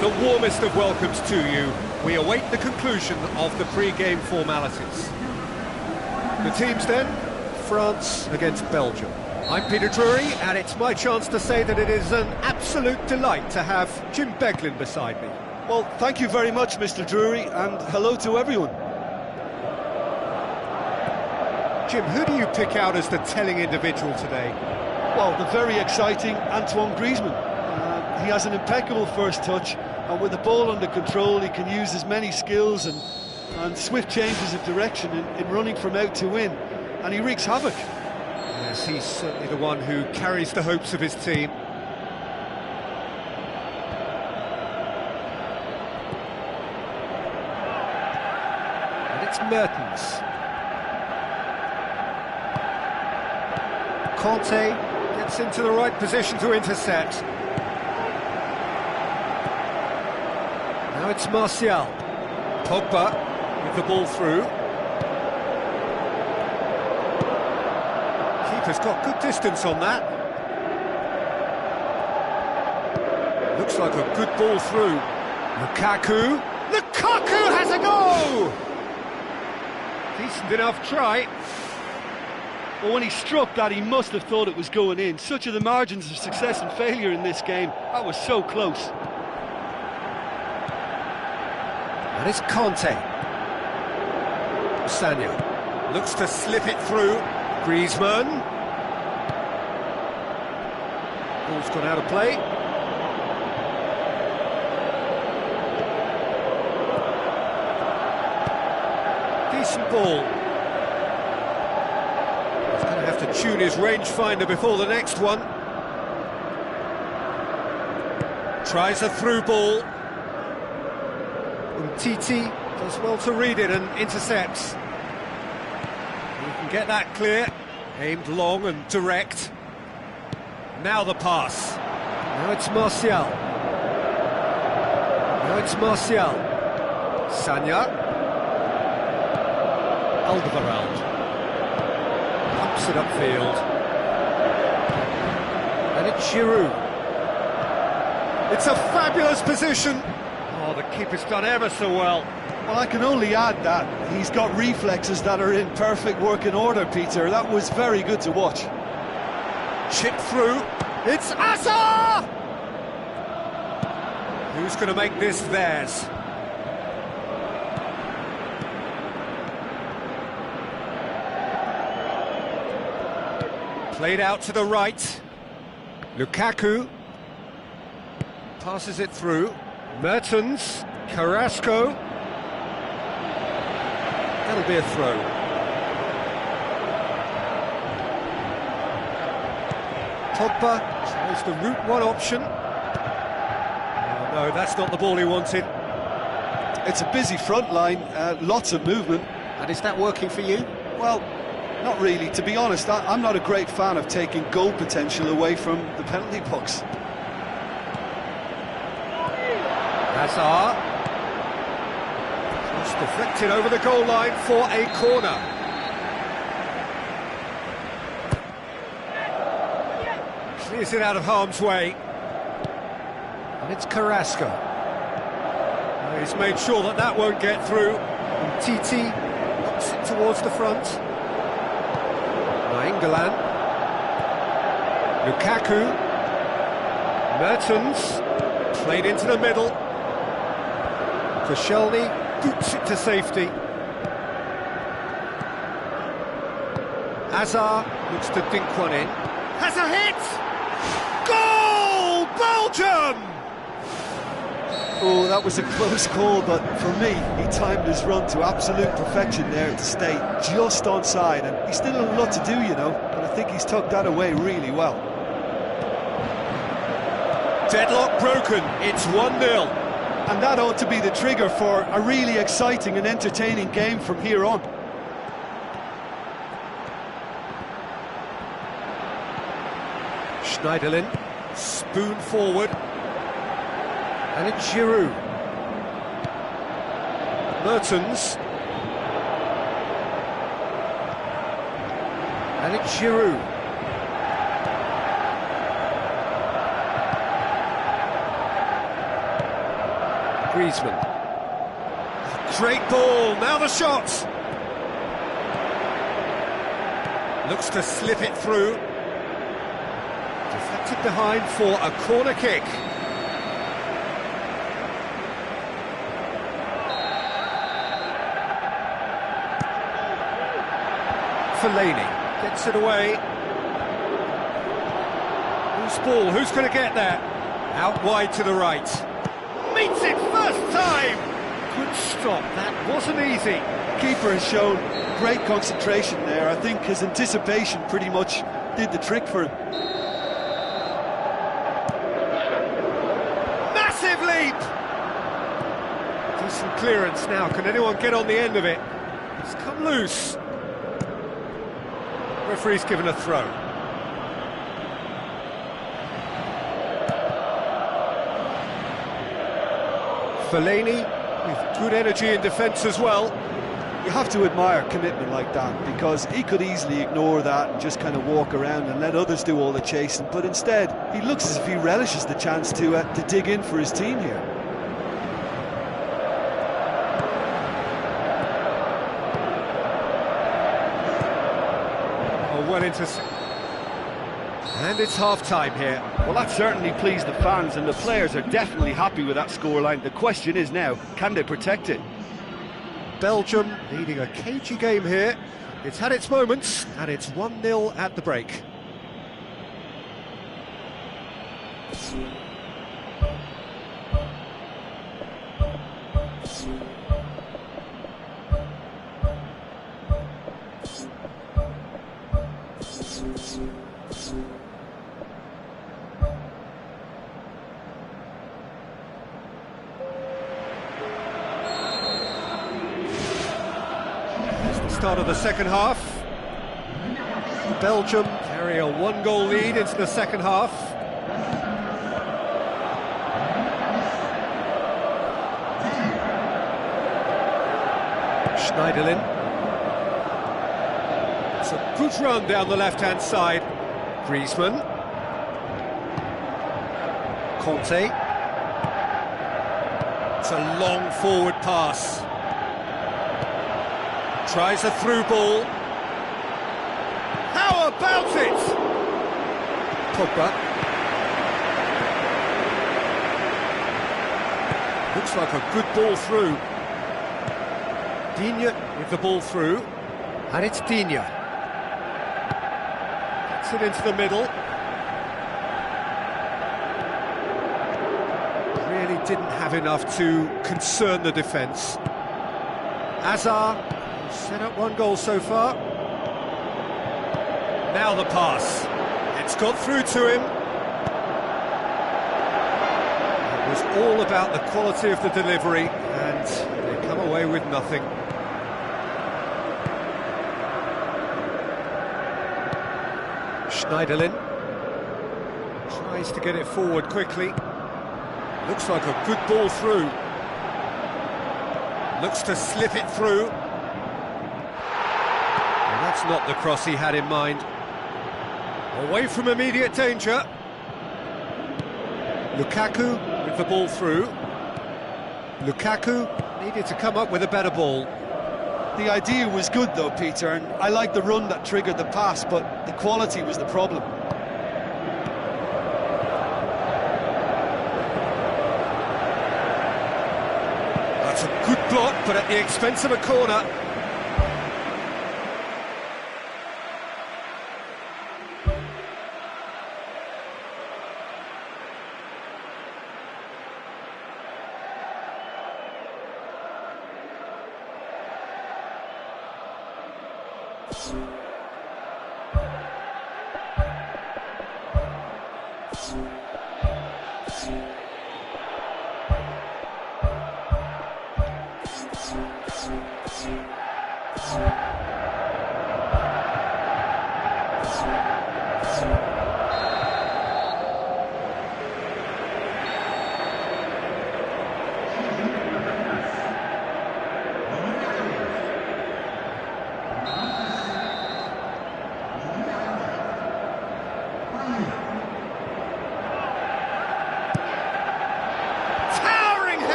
The warmest of welcomes to you. We await the conclusion of the pre-game formalities. The teams then, France against Belgium. I'm Peter Drury, and it's my chance to say that it is an absolute delight to have Jim Beglin beside me. Well, thank you very much, Mr. Drury, and hello to everyone. Jim, who do you pick out as the telling individual today? Well, the very exciting Antoine Griezmann. He has an impeccable first touch, and with the ball under control, he can use his many skills and swift changes of direction in running from out to in, and he wreaks havoc. Yes, he's certainly the one who carries the hopes of his team. And it's Mertens. Conte gets into the right position to intercept. Now it's Martial. Pogba with the ball through. Keeper's got good distance on that. Looks like a good ball through. Lukaku. Lukaku has a go! Decent enough try. Well, when he struck that, he must have thought it was going in. Such are the margins of success and failure in this game. That was so close. And it's Conte. Sanya looks to slip it through. Griezmann. Ball's gone out of play. Decent ball. He's going to have to tune his rangefinder before the next one. Tries a through ball. Titi does well to read it and intercepts. He can get that clear. Aimed long and direct. Now the pass. Now it's Martial. Now it's Martial. Sanya. Alderweireld. Pumps it upfield. And it's Giroud. It's a fabulous position. Oh, the keeper's done ever so well. Well, I can only add that he's got reflexes that are in perfect working order, Peter. That was very good to watch. Chip through. It's Asa! Who's going to make this theirs? Played out to the right. Lukaku passes it through. Mertens, Carrasco. That'll be a throw. Pogba tries the route one option. Oh, no, that's not the ball he wanted. It's a busy front line, lots of movement. And is that working for you? Well, not really. To be honest, I'm not a great fan of taking goal potential away from the penalty box. Hazard. Just deflected over the goal line for a corner. Clears it out of harm's way. And it's Carrasco. He's made sure that that won't get through. And Titi knocks it towards the front. Nainggolan. Lukaku. Mertens. Played into the middle. Koscielny boots it to safety. Hazard looks to dink one in. Has a hit! Goal! Belgium! Oh, that was a close call, but for me, he timed his run to absolute perfection there to stay just onside, and he's still a lot to do, you know, but I think he's tucked that away really well. Deadlock broken, it's 1-0. And that ought to be the trigger for a really exciting and entertaining game from here on. Schneiderlin, spoon forward. And it's Giroud. Mertens. And it's Giroud. Griezmann. Great ball, now the shot! Looks to slip it through. Deflected behind for a corner kick. Fellaini gets it away. Who's ball? Who's going to get there? Out wide to the right. Meets it first time! Good stop, that wasn't easy. Keeper has shown great concentration there. I think his anticipation pretty much did the trick for him. Massive leap! Decent clearance now. Can anyone get on the end of it? It's come loose. Referee's given a throw. Fellaini with good energy in defence as well. You have to admire commitment like that, because he could easily ignore that and just kind of walk around and let others do all the chasing, but instead he looks as if he relishes the chance to dig in for his team here. Well into... And it's half-time here. Well, that certainly pleased the fans, and the players are definitely happy with that scoreline. The question is now, can they protect it? Belgium leading a cagey game here. It's had its moments, and it's 1-0 at the break. Start of the second half. Belgium carry a one-goal lead into the second half. Schneiderlin. It's a good run down the left-hand side. Griezmann. Conte. It's a long forward pass. Tries a through ball. How about it? Pogba. Looks like a good ball through. Digne with the ball through. And it's Digne. Gets it into the middle. Really didn't have enough to concern the defence. Hazard set up one goal so far. Now the pass. It's got through to him. It was all about the quality of the delivery, and they come away with nothing. Schneiderlin tries to get it forward quickly. Looks like a good ball through. Looks to slip it through. Well, that's not the cross he had in mind. Away from immediate danger. Lukaku with the ball through. Lukaku needed to come up with a better ball. The idea was good though, Peter, and I like the run that triggered the pass, but the quality was the problem. That's a good block, but at the expense of a corner.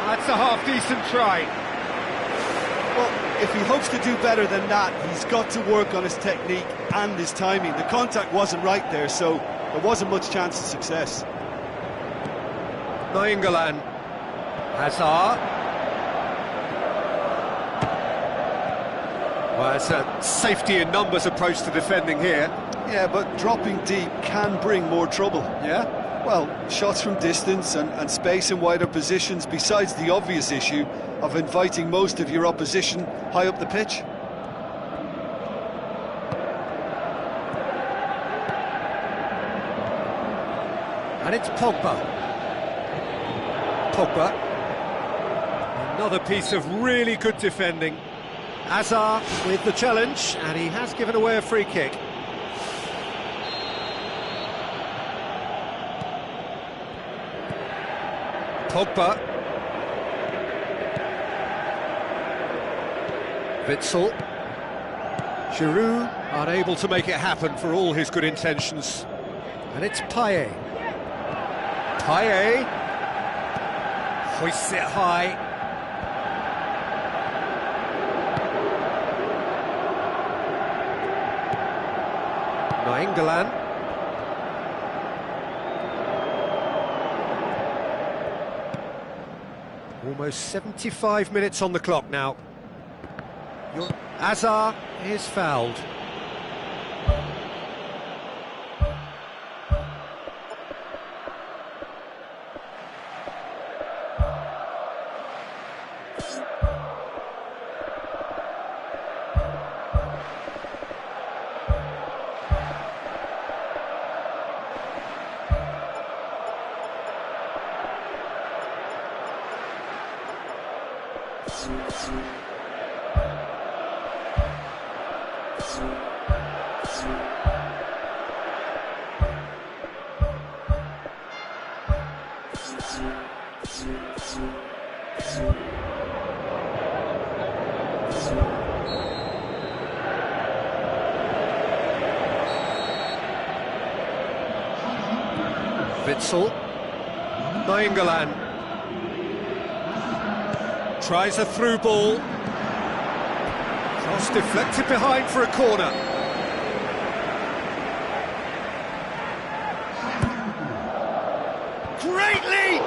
That's a half-decent try. Well, if he hopes to do better than that, he's got to work on his technique and his timing. The contact wasn't right there, so there wasn't much chance of success. Nainggolan. Hazard. Well, it's a safety in numbers approach to defending here. Yeah, but dropping deep can bring more trouble. Yeah? Well, shots from distance and space in wider positions, besides the obvious issue of inviting most of your opposition high up the pitch. And it's Pogba. Pogba. Another piece of really good defending. Hazard with the challenge, and he has given away a free kick. Pogba. Witsel. Giroud unable to make it happen for all his good intentions. And it's Payet. Payet hoists it high. Nainggolan. Almost 75 minutes on the clock now. Hazard is fouled. Witsel. Nainggolan. Tries a through ball. It's deflected behind for a corner. Great leap!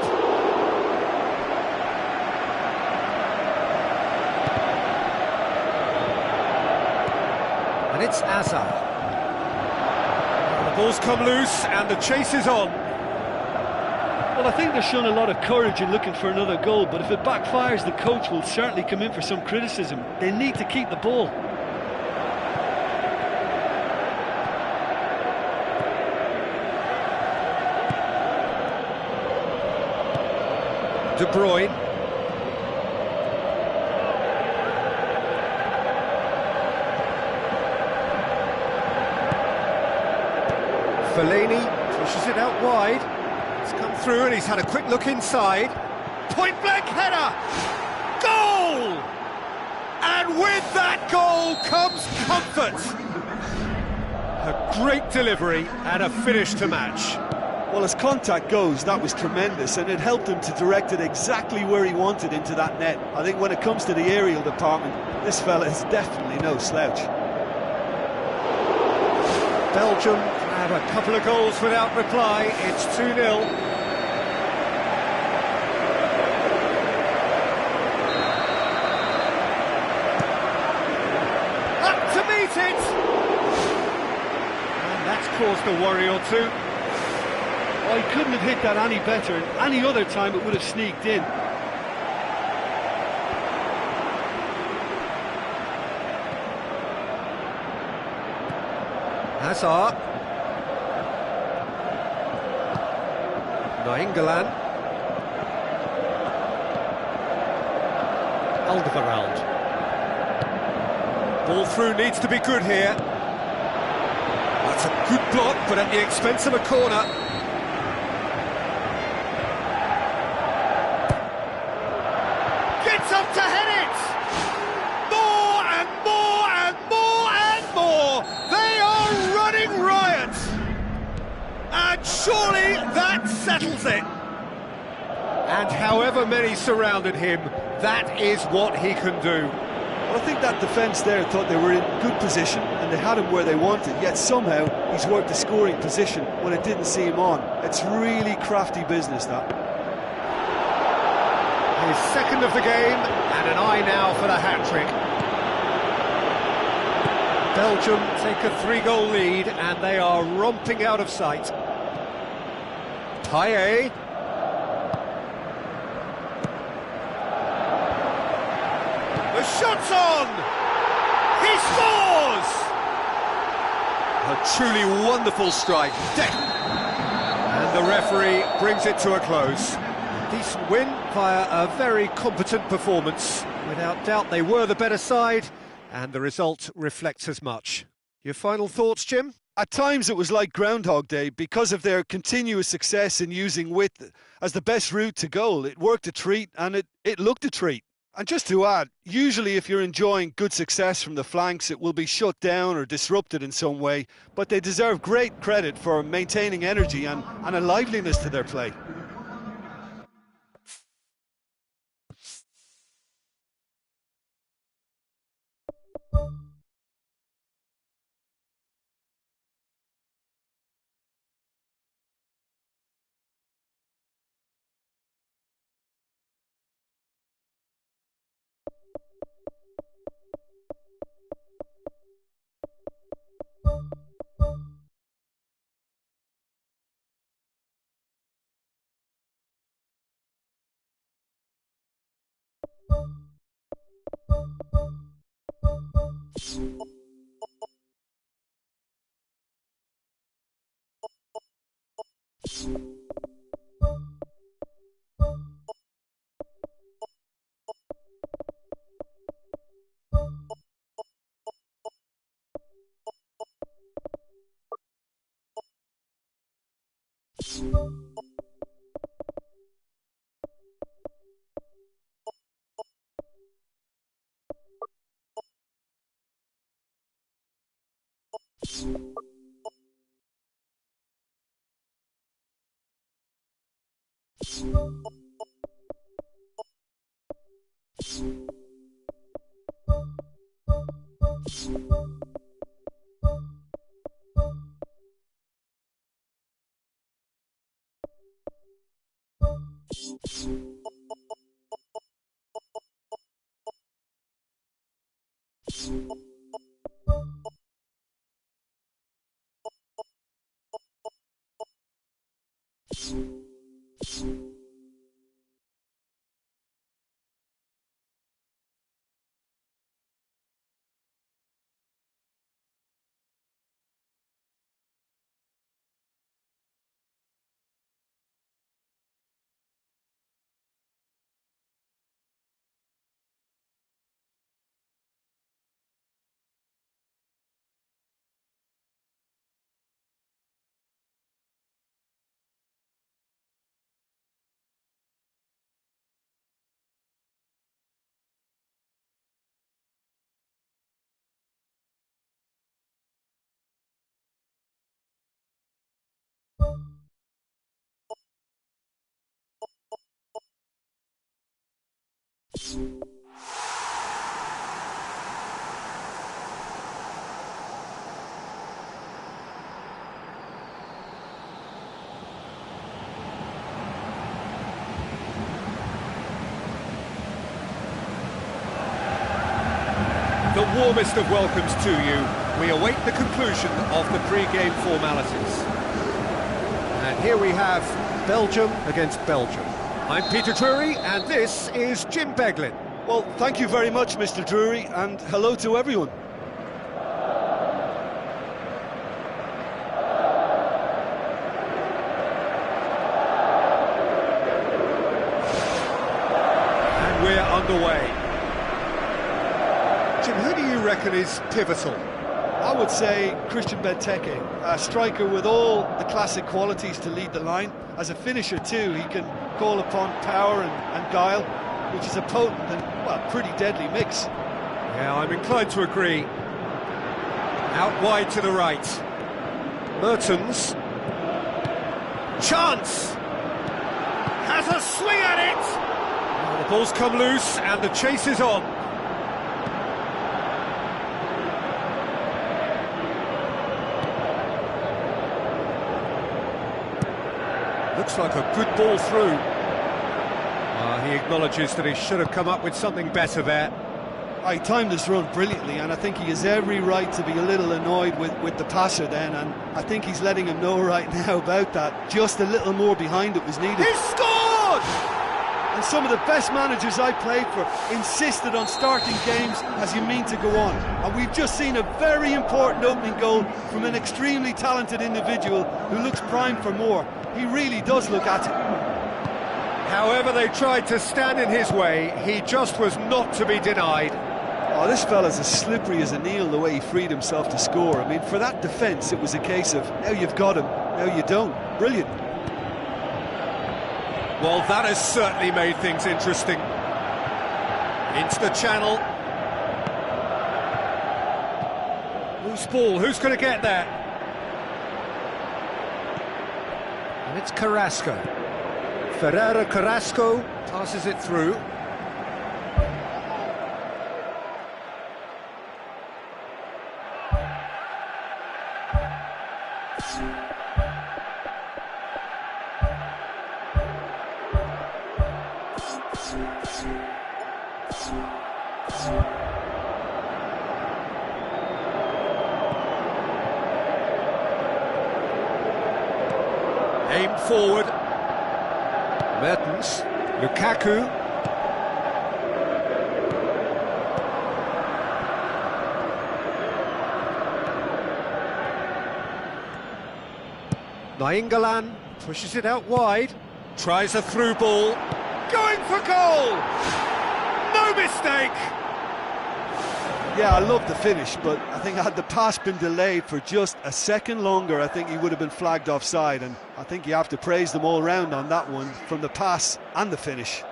And it's Azar. The ball's come loose and the chase is on. Well, I think they're showing a lot of courage in looking for another goal, but if it backfires, the coach will certainly come in for some criticism. They need to keep the ball. De Bruyne. Fellaini pushes it out wide. It's come through and he's had a quick look inside. Point blank header! Goal! And with that goal comes comfort. A great delivery and a finish to match. Well, as contact goes, that was tremendous, and it helped him to direct it exactly where he wanted, into that net. I think when it comes to the aerial department, this fella is definitely no slouch. Belgium have a couple of goals without reply. It's 2-0. Up to meet it! And that's caused a worry or two. Oh, he couldn't have hit that any better, and any other time it would have sneaked in. Hazard. Nainggolan. Alderweireld. Ball through needs to be good here. That's a good block, but at the expense of a corner. Gets up to head it! More and more and more and more! They are running riot! And surely that settles it! And however many surrounded him, that is what he can do. Well, I think that defence there thought they were in good position and they had him where they wanted, yet somehow he's worked the scoring position when it didn't see him on. It's really crafty business, that. His second of the game, and an eye now for the hat-trick. Belgium take a 3-goal lead, and they are romping out of sight. Payet. The shot's on! He scores! A truly wonderful strike. And the referee brings it to a close. Decent win via a very competent performance. Without doubt, they were the better side, and the result reflects as much. Your final thoughts, Jim? At times it was like Groundhog Day because of their continuous success in using width as the best route to goal. It worked a treat, and it looked a treat. And just to add, usually if you're enjoying good success from the flanks, it will be shut down or disrupted in some way, but they deserve great credit for maintaining energy and a liveliness to their play. The warmest of welcomes to you. We await the conclusion of the pre-game formalities. And here we have Belgium against Belgium. I'm Peter Drury, and this is Jim Beglin. Well, thank you very much, Mr. Drury, and hello to everyone. And we're underway. Jim, who do you reckon is pivotal? I would say Christian Benteke, a striker with all the classic qualities to lead the line. As a finisher too, he can call upon power and guile, which is a potent and, well, pretty deadly mix. Yeah, I'm inclined to agree. Out wide to the right. Mertens. Chance! Has a swing at it! Oh, the ball's come loose and the chase is on. Looks like a good ball through. He acknowledges that he should have come up with something better there. He timed his run brilliantly, and I think he has every right to be a little annoyed with the passer then, and I think he's letting him know right now about that. Just a little more behind it was needed. He scored! And some of the best managers I played for insisted on starting games as you mean to go on. And we've just seen a very important opening goal from an extremely talented individual who looks primed for more. He really does look at it. However they tried to stand in his way, he just was not to be denied. Oh, this fella's as slippery as an eel, the way he freed himself to score. I mean, for that defence, it was a case of, now you've got him, now you don't. Brilliant. Well, that has certainly made things interesting. Into the channel. Loose ball, who's going to get that? And it's Carrasco. Ferreira Carrasco passes it through. Aimed forward. Mertens, Lukaku. Nainggolan pushes it out wide, tries a through ball, going for goal! No mistake! Yeah, I love the finish, but I think had the pass been delayed for just a second longer, I think he would have been flagged offside, and I think you have to praise them all round on that one, from the pass and the finish.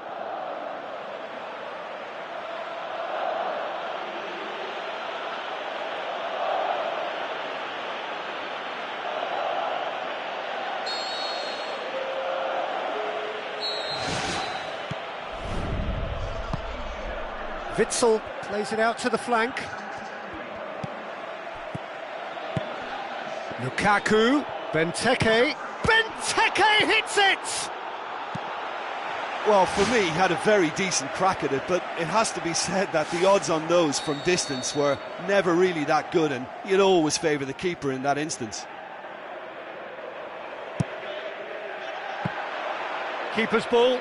Witsel plays it out to the flank. Lukaku, Benteke hits it! Well, for me, he had a very decent crack at it, but it has to be said that the odds on those from distance were never really that good, and you'd always favour the keeper in that instance. Keeper's ball.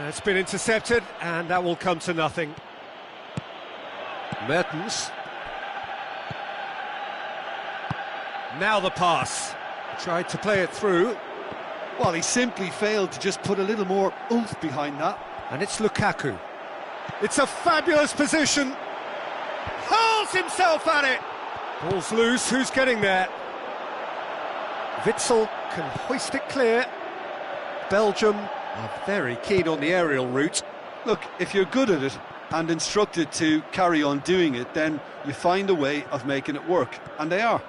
It's been intercepted, and that will come to nothing. Mertens. Now the pass. Tried to play it through. Well, he simply failed to just put a little more oomph behind that. And it's Lukaku. It's a fabulous position. Hurls himself at it. Ball's loose. Who's getting there? Witsel can hoist it clear. Belgium are very keen on the aerial route. Look, if you're good at it and instructed to carry on doing it, then you find a way of making it work. And they are.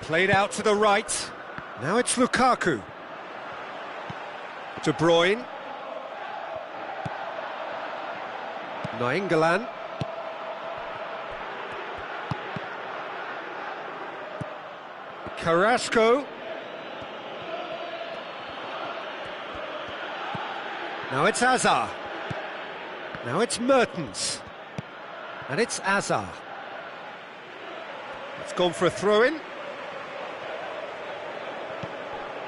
Played out to the right. Now it's Lukaku. De Bruyne. Nainggolan. Carrasco. Now it's Hazard. Now it's Mertens. And it's Hazard. It's gone for a throw-in.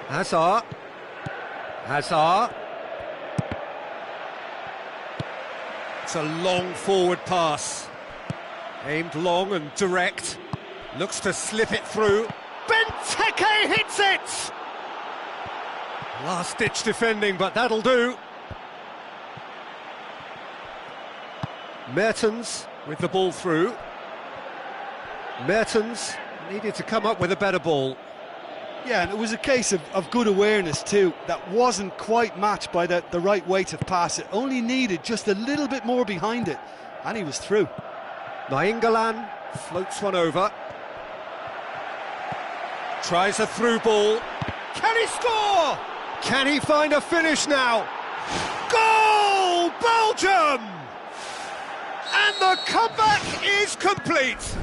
Hazard. Hazard. It's a long forward pass. Aimed long and direct. Looks to slip it through. Benteke hits it! Last-ditch defending, but that'll do. Mertens with the ball through. Mertens needed to come up with a better ball. Yeah, and it was a case of good awareness too. That wasn't quite matched by the right weight of pass. It only needed just a little bit more behind it, and he was through. Nainggolan floats one over. Tries a through ball. Can he score? Can he find a finish now? Goal! Belgium! And the comeback is complete.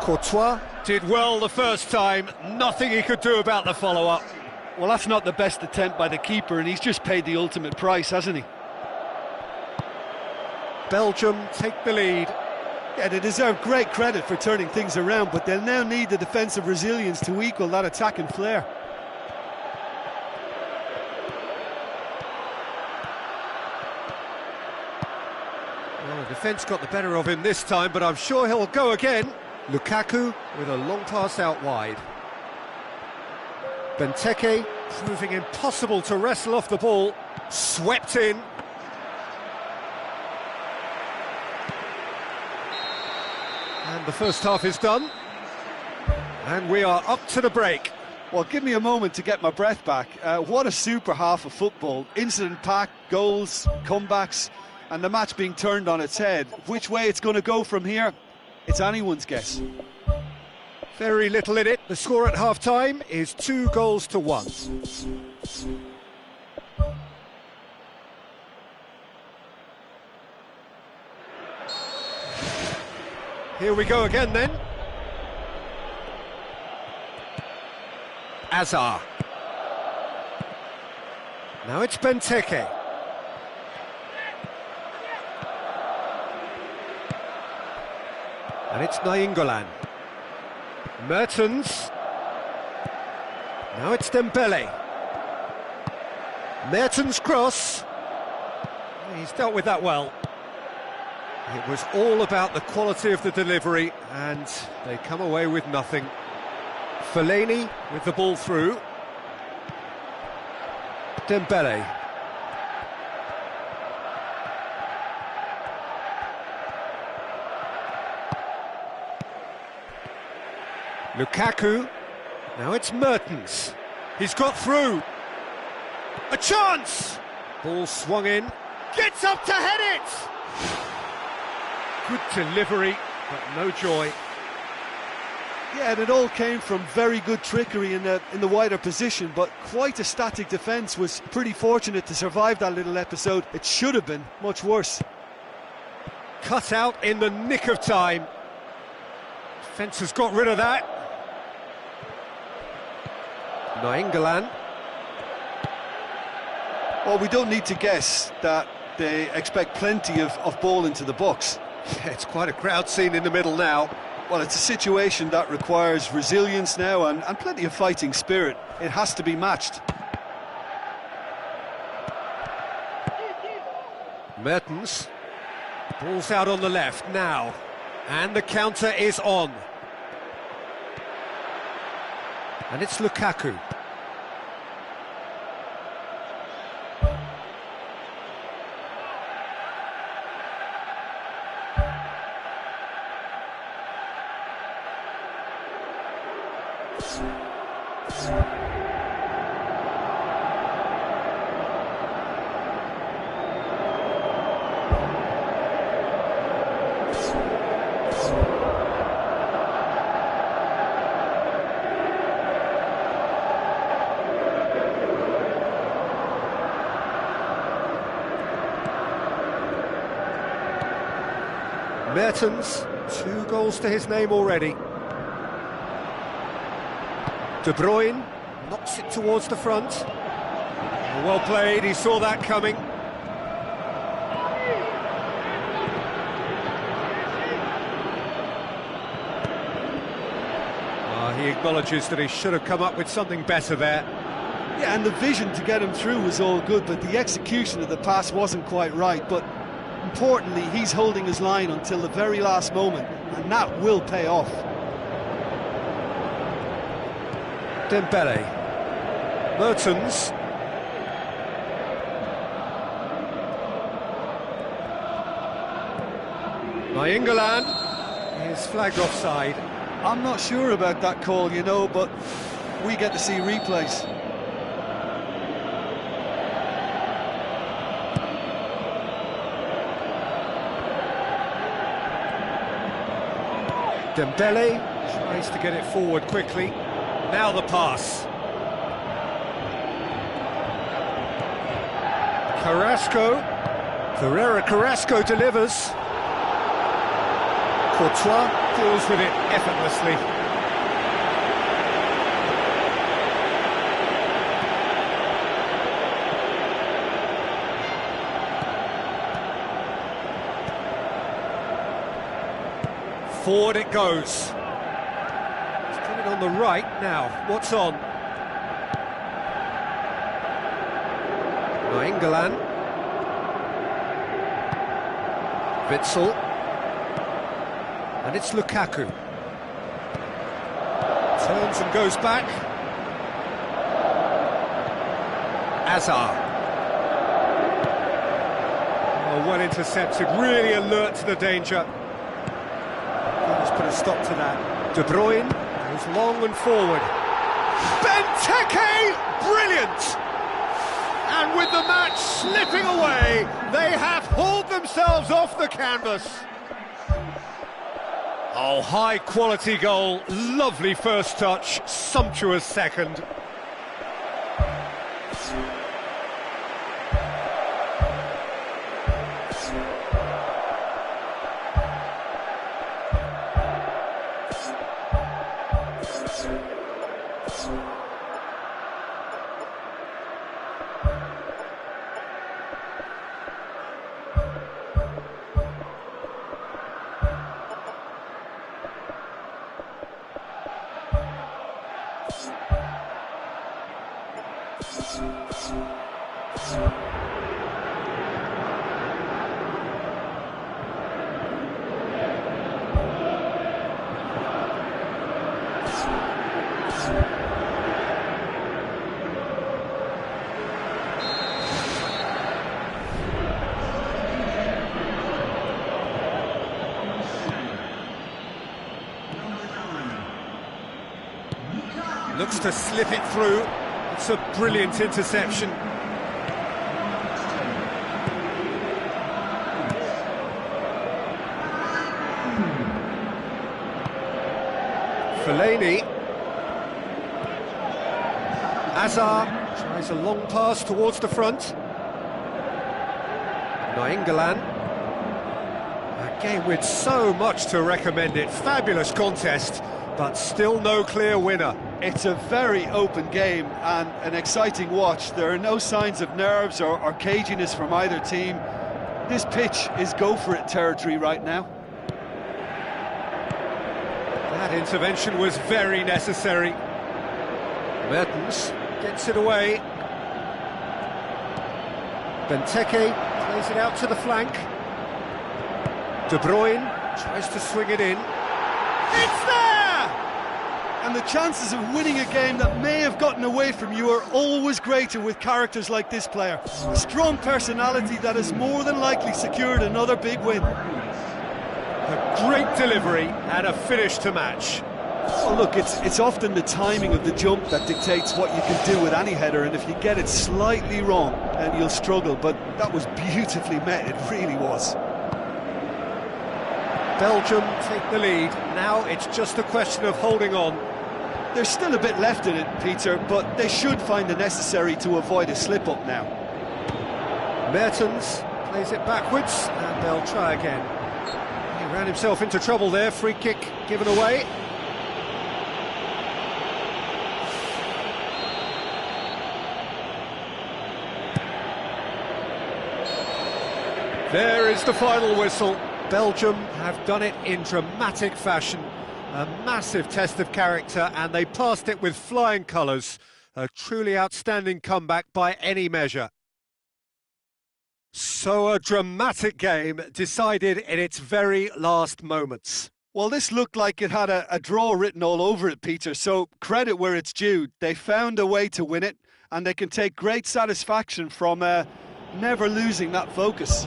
Courtois did well the first time, nothing he could do about the follow-up. Well, that's not the best attempt by the keeper, and he's just paid the ultimate price, hasn't he? Belgium take the lead. Yeah, they deserve great credit for turning things around, but they'll now need the defensive resilience to equal that attacking flair. Well, the defence got the better of him this time, but I'm sure he'll go again. Lukaku with a long pass out wide. Benteke proving impossible to wrestle off the ball. Swept in. And the first half is done. And we are up to the break. Well, give me a moment to get my breath back. What a super half of football. Incident-packed, goals, comebacks, and the match being turned on its head. Which way it's going to go from here, it's anyone's guess. Very little in it. The score at half-time is 2-1. Here we go again then. Hazard. Now it's Benteke. And it's Nainggolan. Mertens. Now it's Dembele. Mertens cross. He's dealt with that well. It was all about the quality of the delivery, and they come away with nothing. Fellaini with the ball through. Dembele. Lukaku. Now it's Mertens. He's got through. A chance! Ball swung in. Gets up to head it! Good delivery, but no joy. Yeah, and it all came from very good trickery in the wider position, but quite a static defence. Was pretty fortunate to survive that little episode. It should have been much worse. Cut out in the nick of time. Defence has got rid of that. Nainggolan. Well, we don't need to guess that they expect plenty of ball into the box. Yeah, it's quite a crowd scene in the middle now. Well, it's a situation that requires resilience now and plenty of fighting spirit. It has to be matched. Mertens. Ball's out on the left now. And the counter is on. And it's Lukaku. Mertens, 2 goals to his name already. De Bruyne knocks it towards the front. Well played, he saw that coming. He acknowledges that he should have come up with something better there. Yeah, and the vision to get him through was all good, but the execution of the pass wasn't quite right. But importantly, he's holding his line until the very last moment, and that will pay off. Dembele. Mertens. Nainggolan is flagged offside. I'm not sure about that call, you know, but we get to see replays. Dembele tries to get it forward quickly. Now the pass. Carrasco delivers. Courtois deals with it effortlessly. Forward it goes. He's got it on the right now. What's on? Nainggolan. Witsel. And it's Lukaku. Turns and goes back. Azar. Oh, well intercepted, really alert to the danger. Let's put a stop to that. De Bruyne goes long and forward. Benteke! Brilliant! And with the match slipping away, they have hauled themselves off the canvas. Oh, high-quality goal, lovely first touch, sumptuous second. Looks to slip it through. It's a brilliant interception. Fellaini. Azar tries a long pass towards the front. Nainggolan. A game with so much to recommend it. Fabulous contest, but still no clear winner. It's a very open game and an exciting watch. There are no signs of nerves or caginess from either team. This pitch is go-for-it territory right now. That intervention was very necessary. Mertens gets it away. Benteke plays it out to the flank. De Bruyne tries to swing it in. It's there! And the chances of winning a game that may have gotten away from you are always greater with characters like this player. A strong personality that has more than likely secured another big win. A great delivery and a finish to match. Well, look, it's often the timing of the jump that dictates what you can do with any header, and if you get it slightly wrong, then you'll struggle. But that was beautifully met, it really was. Belgium take the lead. Now it's just a question of holding on. There's still a bit left in it, Peter, but they should find the necessary to avoid a slip-up now. Mertens plays it backwards, and they'll try again. He ran himself into trouble there. Free kick given away. There is the final whistle. Belgium have done it in dramatic fashion. A massive test of character, and they passed it with flying colours. A truly outstanding comeback by any measure. So a dramatic game decided in its very last moments. Well, this looked like it had a draw written all over it, Peter, so credit where it's due. They found a way to win it, and they can take great satisfaction from never losing that focus.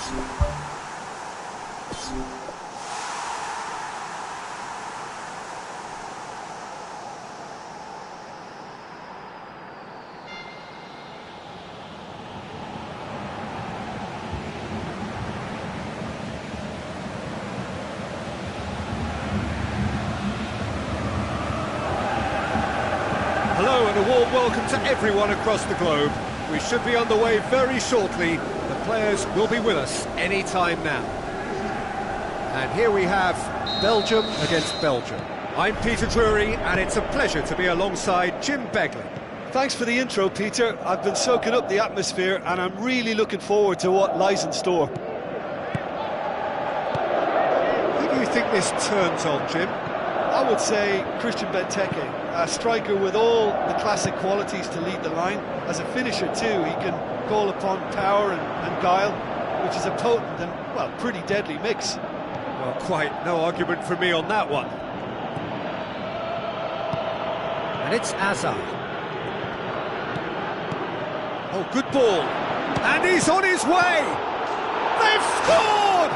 Hello and a warm welcome to everyone across the globe. We should be on the way very shortly. The players will be with us any time now. And here we have Belgium against Belgium. I'm Peter Drury, and it's a pleasure to be alongside Jim Begley. Thanks for the intro, Peter. I've been soaking up the atmosphere and I'm really looking forward to what lies in store. Who do you think this turns on, Jim? I would say Christian Benteke, a striker with all the classic qualities to lead the line. As a finisher too, he can call upon power and guile, which is a potent and, well, pretty deadly mix. Well, quite no argument from me on that one. And it's Hazard. Oh, good ball. And he's on his way! They've scored!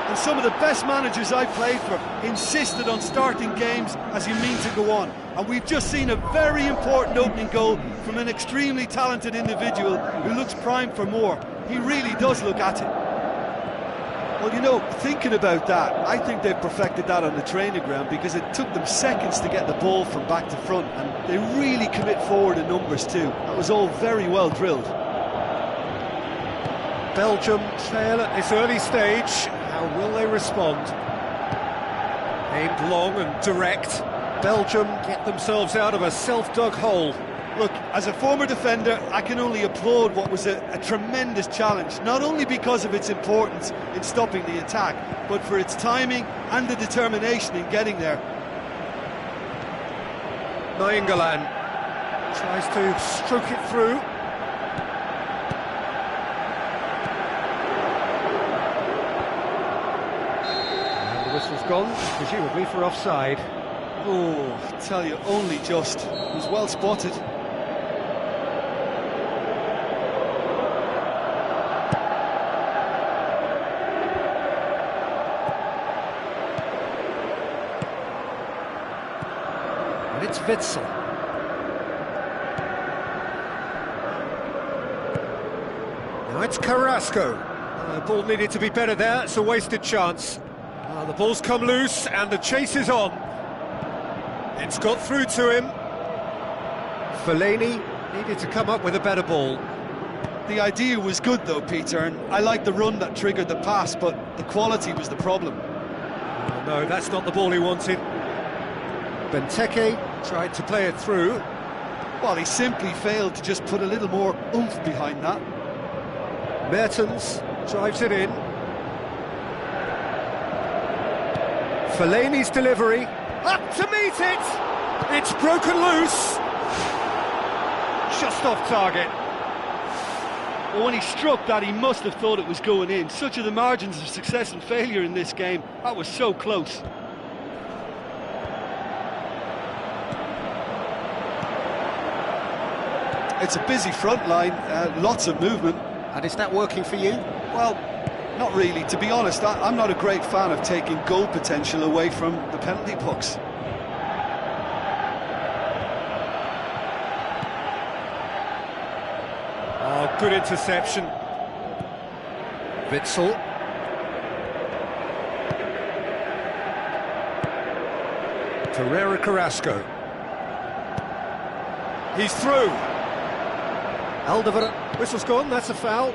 And some of the best managers I played for insisted on starting games as you mean to go on. And we've just seen a very important opening goal from an extremely talented individual who looks primed for more. He really does look at it. Well, you know, thinking about that, I think they've perfected that on the training ground because it took them seconds to get the ball from back to front, and they really commit forward in numbers too. That was all very well drilled. Belgium trail at this early stage. How will they respond? Aimed long and direct. Belgium get themselves out of a self-dug hole. Look, as a former defender, I can only applaud what was a tremendous challenge, not only because of its importance in stopping the attack, but for its timing and the determination in getting there. Nainggolan tries to stroke it through. And the whistle's gone, presumably for offside. Oh, I tell you, only just. It was well spotted. And it's Witsel. Now it's Carrasco. The ball needed to be better there, it's a wasted chance. The ball's come loose and the chase is on. It's got through to him. Fellaini needed to come up with a better ball. The idea was good though, Peter, and I liked the run that triggered the pass, but the quality was the problem. Oh, no, that's not the ball he wanted. Benteke tried to play it through. Well, he simply failed to just put a little more oomph behind that. Mertens drives it in. Fellaini's delivery. Up to meet it! It's broken loose! Just off target. Well, when he struck that, he must have thought it was going in. Such are the margins of success and failure in this game. That was so close. It's a busy front line, lots of movement. And is that working for you? Well, not really. To be honest, I'm not a great fan of taking goal potential away from the penalty pucks. Oh, good interception. Witsel. Torreira Carrasco. He's through. Alderweireld, whistle's gone, that's a foul.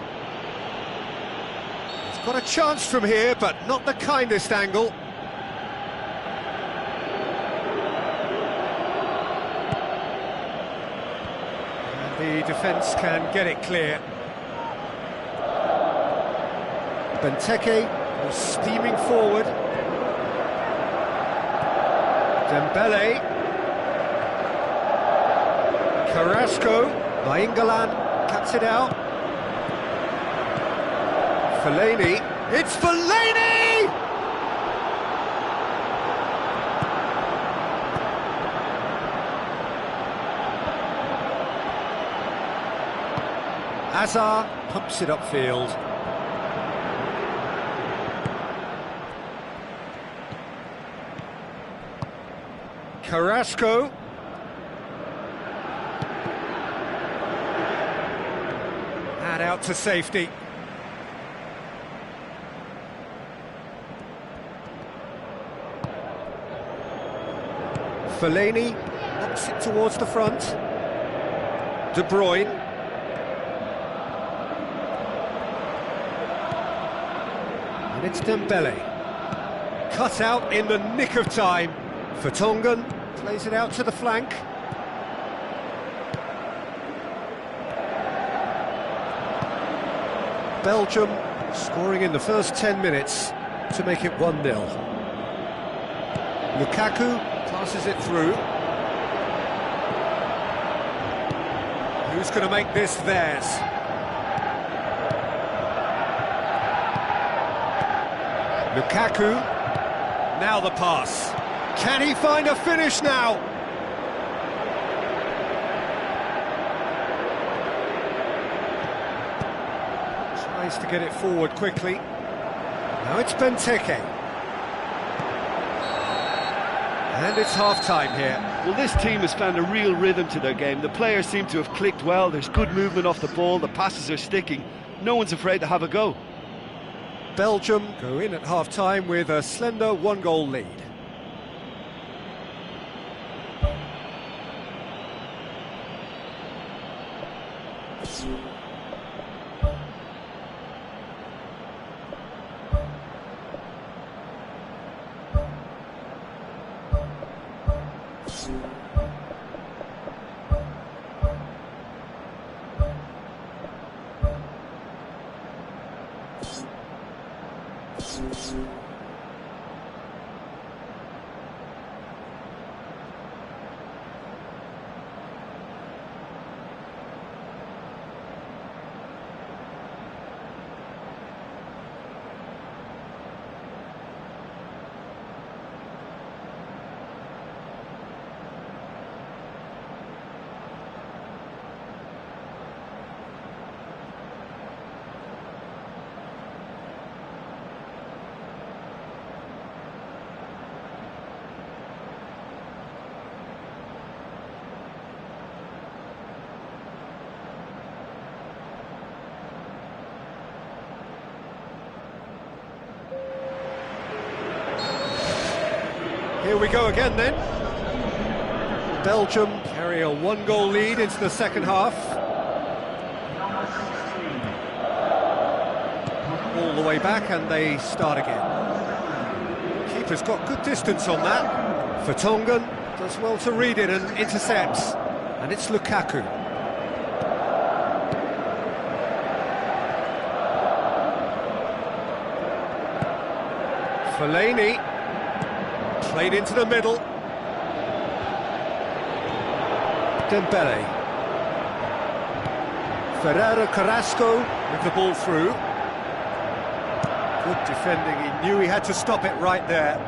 He's got a chance from here, but not the kindest angle. And the defence can get it clear. Benteke was steaming forward. Dembele. Carrasco. Nainggolan cuts it out. Fellaini. It's Fellaini! Hazard pumps it upfield. Carrasco. And out to safety. Fellaini knocks it towards the front. De Bruyne. And it's Dembele. Cut out in the nick of time. Vertonghen plays it out to the flank. Belgium scoring in the first 10 minutes to make it 1-0. Lukaku passes it through. Who's going to make this theirs? Lukaku, now the pass. Can he find a finish now? Tries to get it forward quickly. Now it's Benteke. And it's half-time here. Well, this team has found a real rhythm to their game. The players seem to have clicked well. There's good movement off the ball. The passes are sticking. No one's afraid to have a go. Belgium go in at half-time with a slender 1-goal lead. Here we go again then. Belgium carry a 1-goal lead into the second half. All the way back and they start again. Keeper's got good distance on that. Vertonghen does well to read it and intercepts. And it's Lukaku. Fellaini. Played into the middle. Dembele. Carrasco with the ball through. Good defending, he knew he had to stop it right there.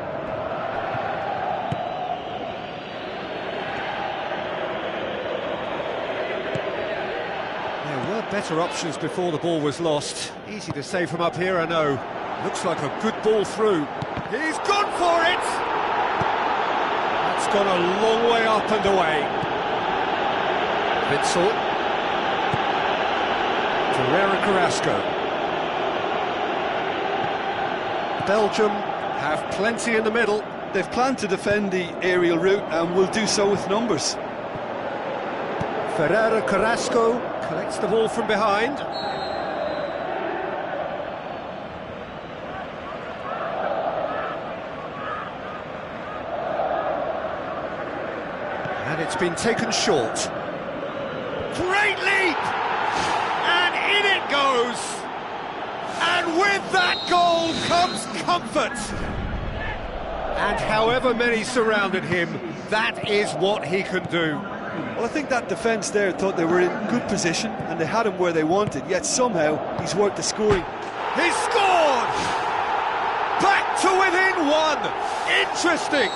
There were better options before the ball was lost. Easy to say from up here, I know. Looks like a good ball through. He's gone for it! That's gone a long way up and away. Witsel. Carrasco. Belgium have plenty in the middle. They've planned to defend the aerial route and will do so with numbers. Carrasco collects the ball from behind. And it's been taken short. Great leap! And in it goes! And with that goal comes comfort! And however many surrounded him, that is what he can do. Well, I think that defence there thought they were in good position and they had him where they wanted, yet somehow he's worked the scoring. He scored! Back to within one! Interesting!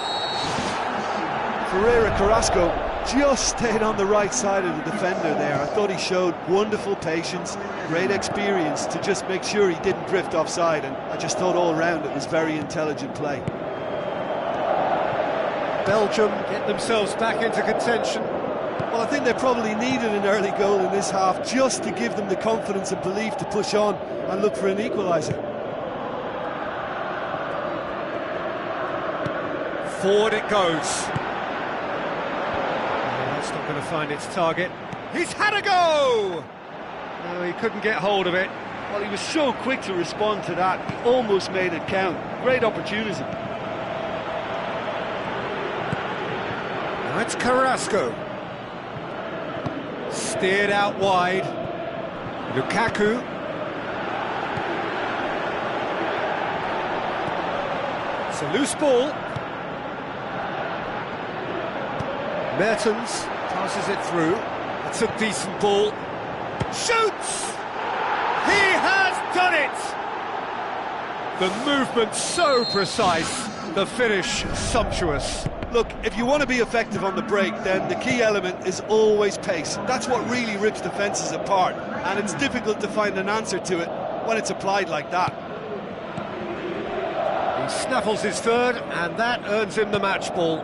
Carrasco just stayed on the right side of the defender there. I thought he showed wonderful patience, great experience to just make sure he didn't drift offside, and I just thought all round it was very intelligent play. Belgium get themselves back into contention. Well, I think they probably needed an early goal in this half just to give them the confidence and belief to push on and look for an equaliser. Forward it goes. That's not going to find its target. He's had a go! No, he couldn't get hold of it. Well, he was so quick to respond to that, he almost made it count. Great opportunity. Now it's Carrasco. Steered out wide. Lukaku. It's a loose ball. Mertens passes it through. It's a decent ball. Shoots! He has done it! The movement so precise, the finish sumptuous. Look, if you want to be effective on the break, then the key element is always pace. That's what really rips defences apart, and it's difficult to find an answer to it when it's applied like that. He snaffles his third, and that earns him the match ball.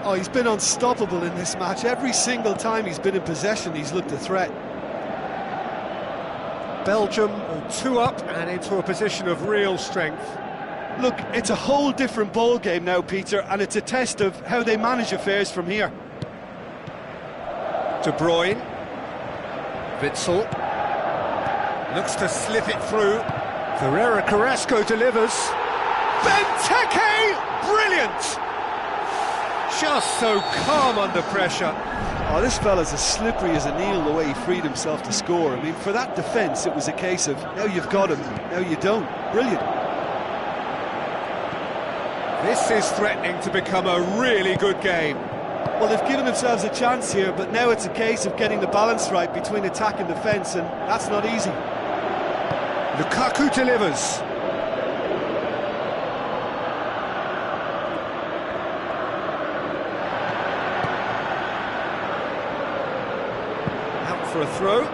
Oh, he's been unstoppable in this match. Every single time he's been in possession, he's looked a threat. Belgium are 2 up and into a position of real strength. Look, it's a whole different ball game now, Peter, and it's a test of how they manage affairs from here. De Bruyne. Witsel. Looks to slip it through. Ferreira Carrasco delivers. Benteke! Brilliant! Just so calm under pressure. Oh, this fella's as slippery as a needle the way he freed himself to score. I mean, for that defence, it was a case of, now you've got him, now you don't. Brilliant. This is threatening to become a really good game. Well, they've given themselves a chance here, but now it's a case of getting the balance right between attack and defence, and that's not easy. Lukaku delivers. Out for a throw.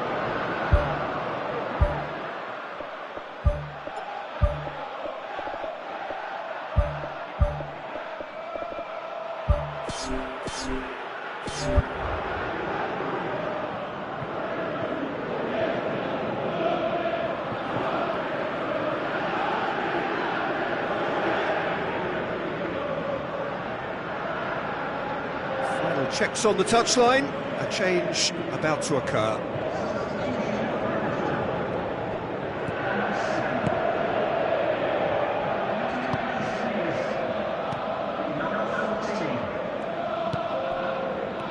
Final checks on the touchline. A change about to occur.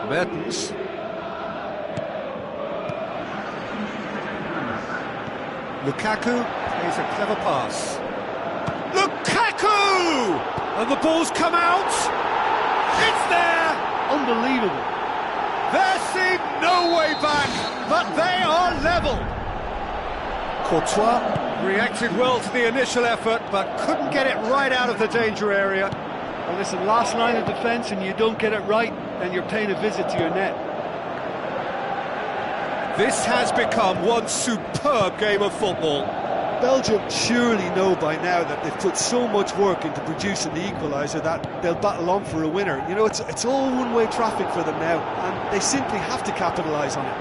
Mertens. Lukaku plays a clever pass. Lukaku! And the ball's come out. It's there! Unbelievable. There seemed no way back, but they are level. Courtois reacted well to the initial effort, but couldn't get it right out of the danger area. Well, listen, last line of defence and you don't get it right, then you're paying a visit to your net. This has become one superb game of football. Belgium surely know by now that they've put so much work into producing the equaliser that they'll battle on for a winner. You know, it's all one-way traffic for them now, and they simply have to capitalise on it.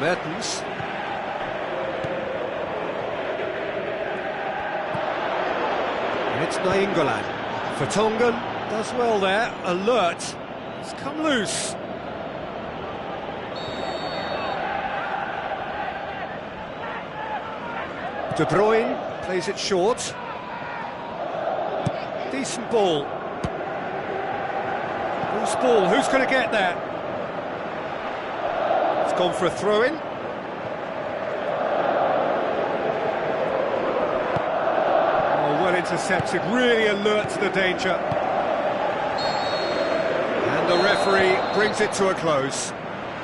Mertens. It's Nainggolan. Vertonghen does well there, alert. It's come loose. De Bruyne plays it short. Decent ball. Loose ball, who's going to get there? It's gone for a throw-in. Oh, well intercepted, really alert to the danger. And the referee brings it to a close.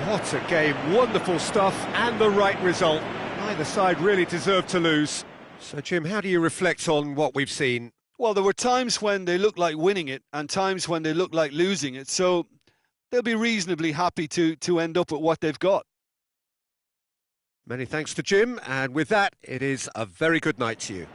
What a game, wonderful stuff, and the right result. Neither side really deserved to lose. So, Jim, how do you reflect on what we've seen? Well, there were times when they looked like winning it and times when they looked like losing it, so they'll be reasonably happy to end up with what they've got. Many thanks to Jim, and with that, it is a very good night to you.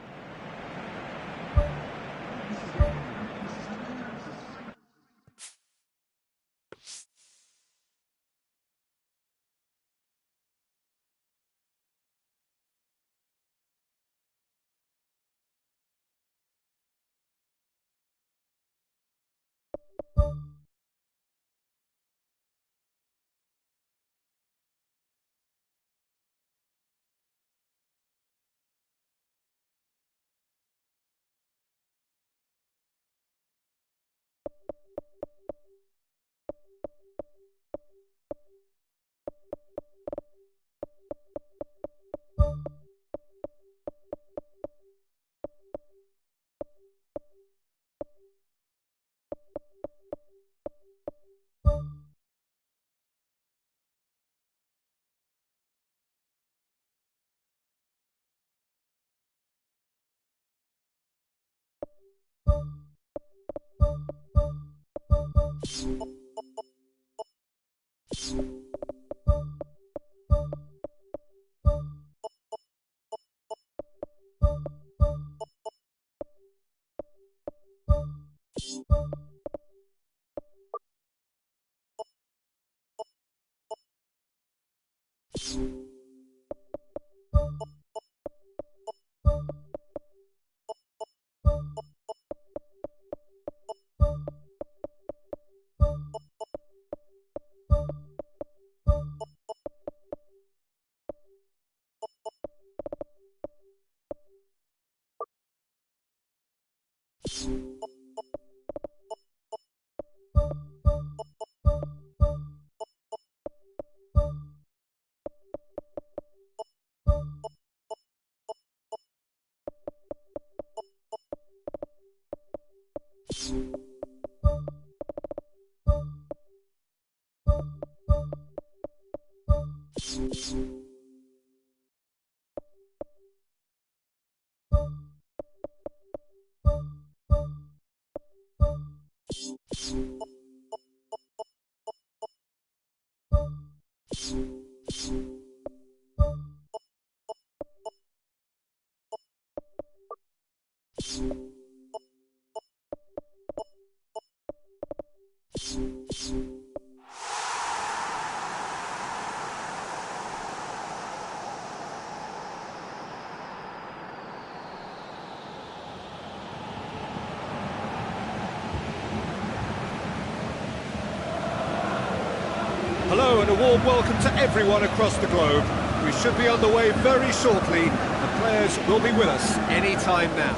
Hello and a warm welcome to everyone across the globe. We should be on the way very shortly. The players will be with us any time now.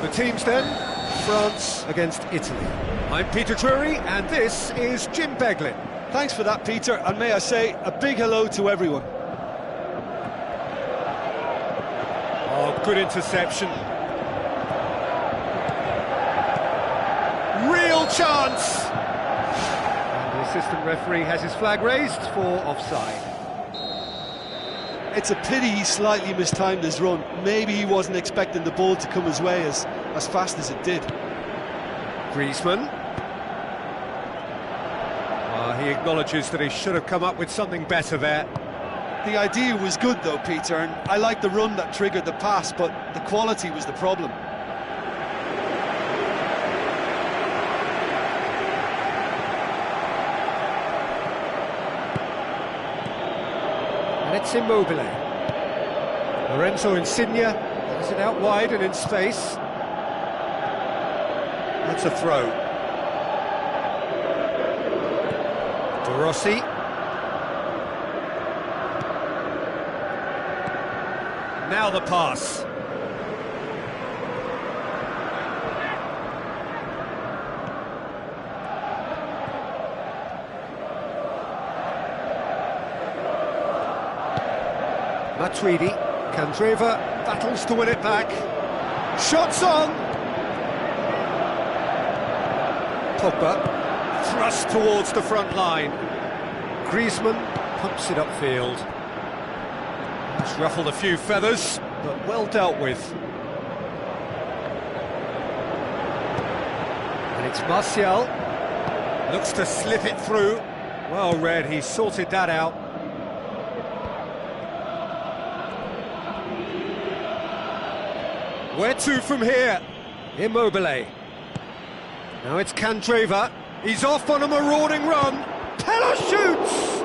The teams then, France against Italy. I'm Peter Drury and this is Jim Beglin. Thanks for that, Peter, and may I say a big hello to everyone. Oh, good interception. Real chance! The assistant referee has his flag raised for offside. It's a pity he slightly mistimed his run. Maybe he wasn't expecting the ball to come his way as fast as it did. Griezmann. He acknowledges that he should have come up with something better there. The idea was good though, Peter, and I like the run that triggered the pass, but the quality was the problem. And it's Immobile. Lorenzo Insigne has it out wide and in space. That's a throw. De Rossi. Now the pass. Matuidi, Candreva battles to win it back. Shots on! Pogba, thrust towards the front line. Griezmann pumps it upfield. It's ruffled a few feathers, but well dealt with. And it's Martial. Looks to slip it through. Well read, he sorted that out. Where to from here? Immobile. Now it's Candreva. He's off on a marauding run. Pella shoots!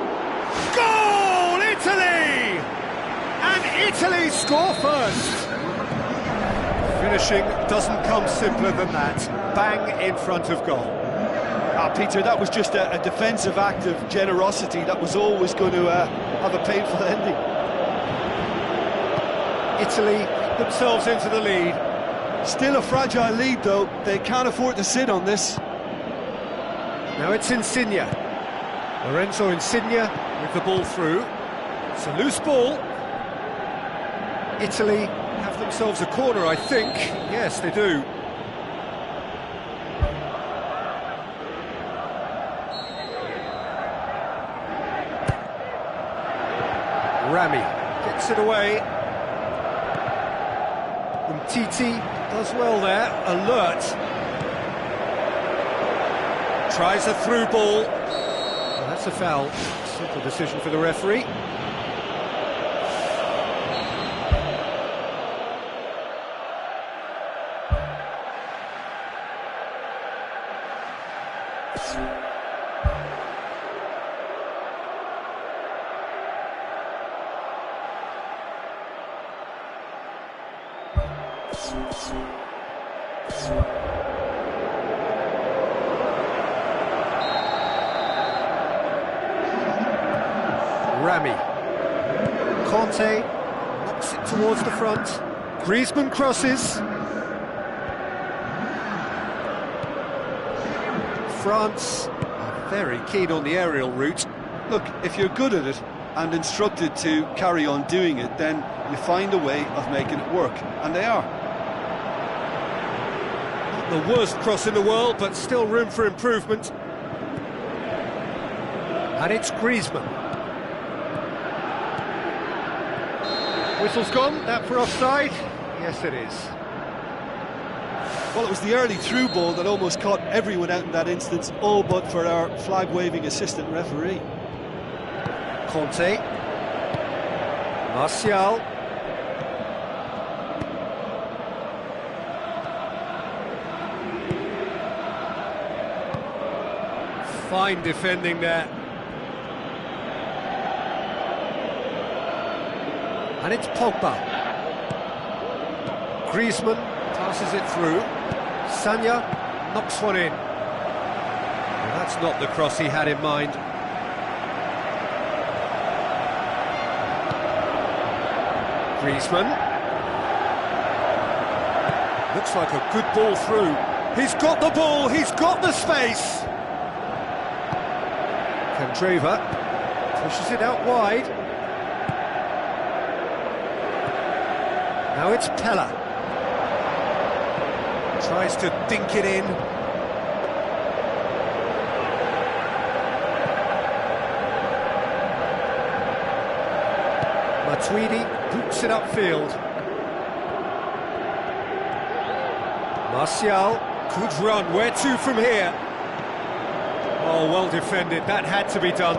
Goal, Italy! And Italy score first. Finishing doesn't come simpler than that. Bang in front of goal. Peter, that was just a defensive act of generosity that was always going to have a painful ending. Italy themselves into the lead. Still a fragile lead though, they can't afford to sit on this. Now it's Insigne. Lorenzo Insigne with the ball through. It's a loose ball. Italy have themselves a corner, I think. Yes, they do. Rami gets it away. Titi does well there, alert. Tries a through ball. Well, that's a foul. Simple decision for the referee. Rami. Conte knocks it towards the front. Griezmann crosses. France are very keen on the aerial route. Look, if you're good at it and instructed to carry on doing it, then you find a way of making it work, and they are. Not the worst cross in the world, but still room for improvement. And it's Griezmann. Whistle's gone, that for offside? Yes, it is. Well, it was the early through ball that almost caught everyone out in that instance, all but for our flag-waving assistant referee. Conte. Martial. Fine defending there. And it's Pogba. Griezmann passes it through. Sanya knocks one in. Well, that's not the cross he had in mind. Griezmann. Looks like a good ball through. He's got the ball, he's got the space. Candreva pushes it out wide. Now it's Pella. Tries to dink it in. Matuidi boots it upfield. Martial, good run. Where to from here? Oh, well defended. That had to be done.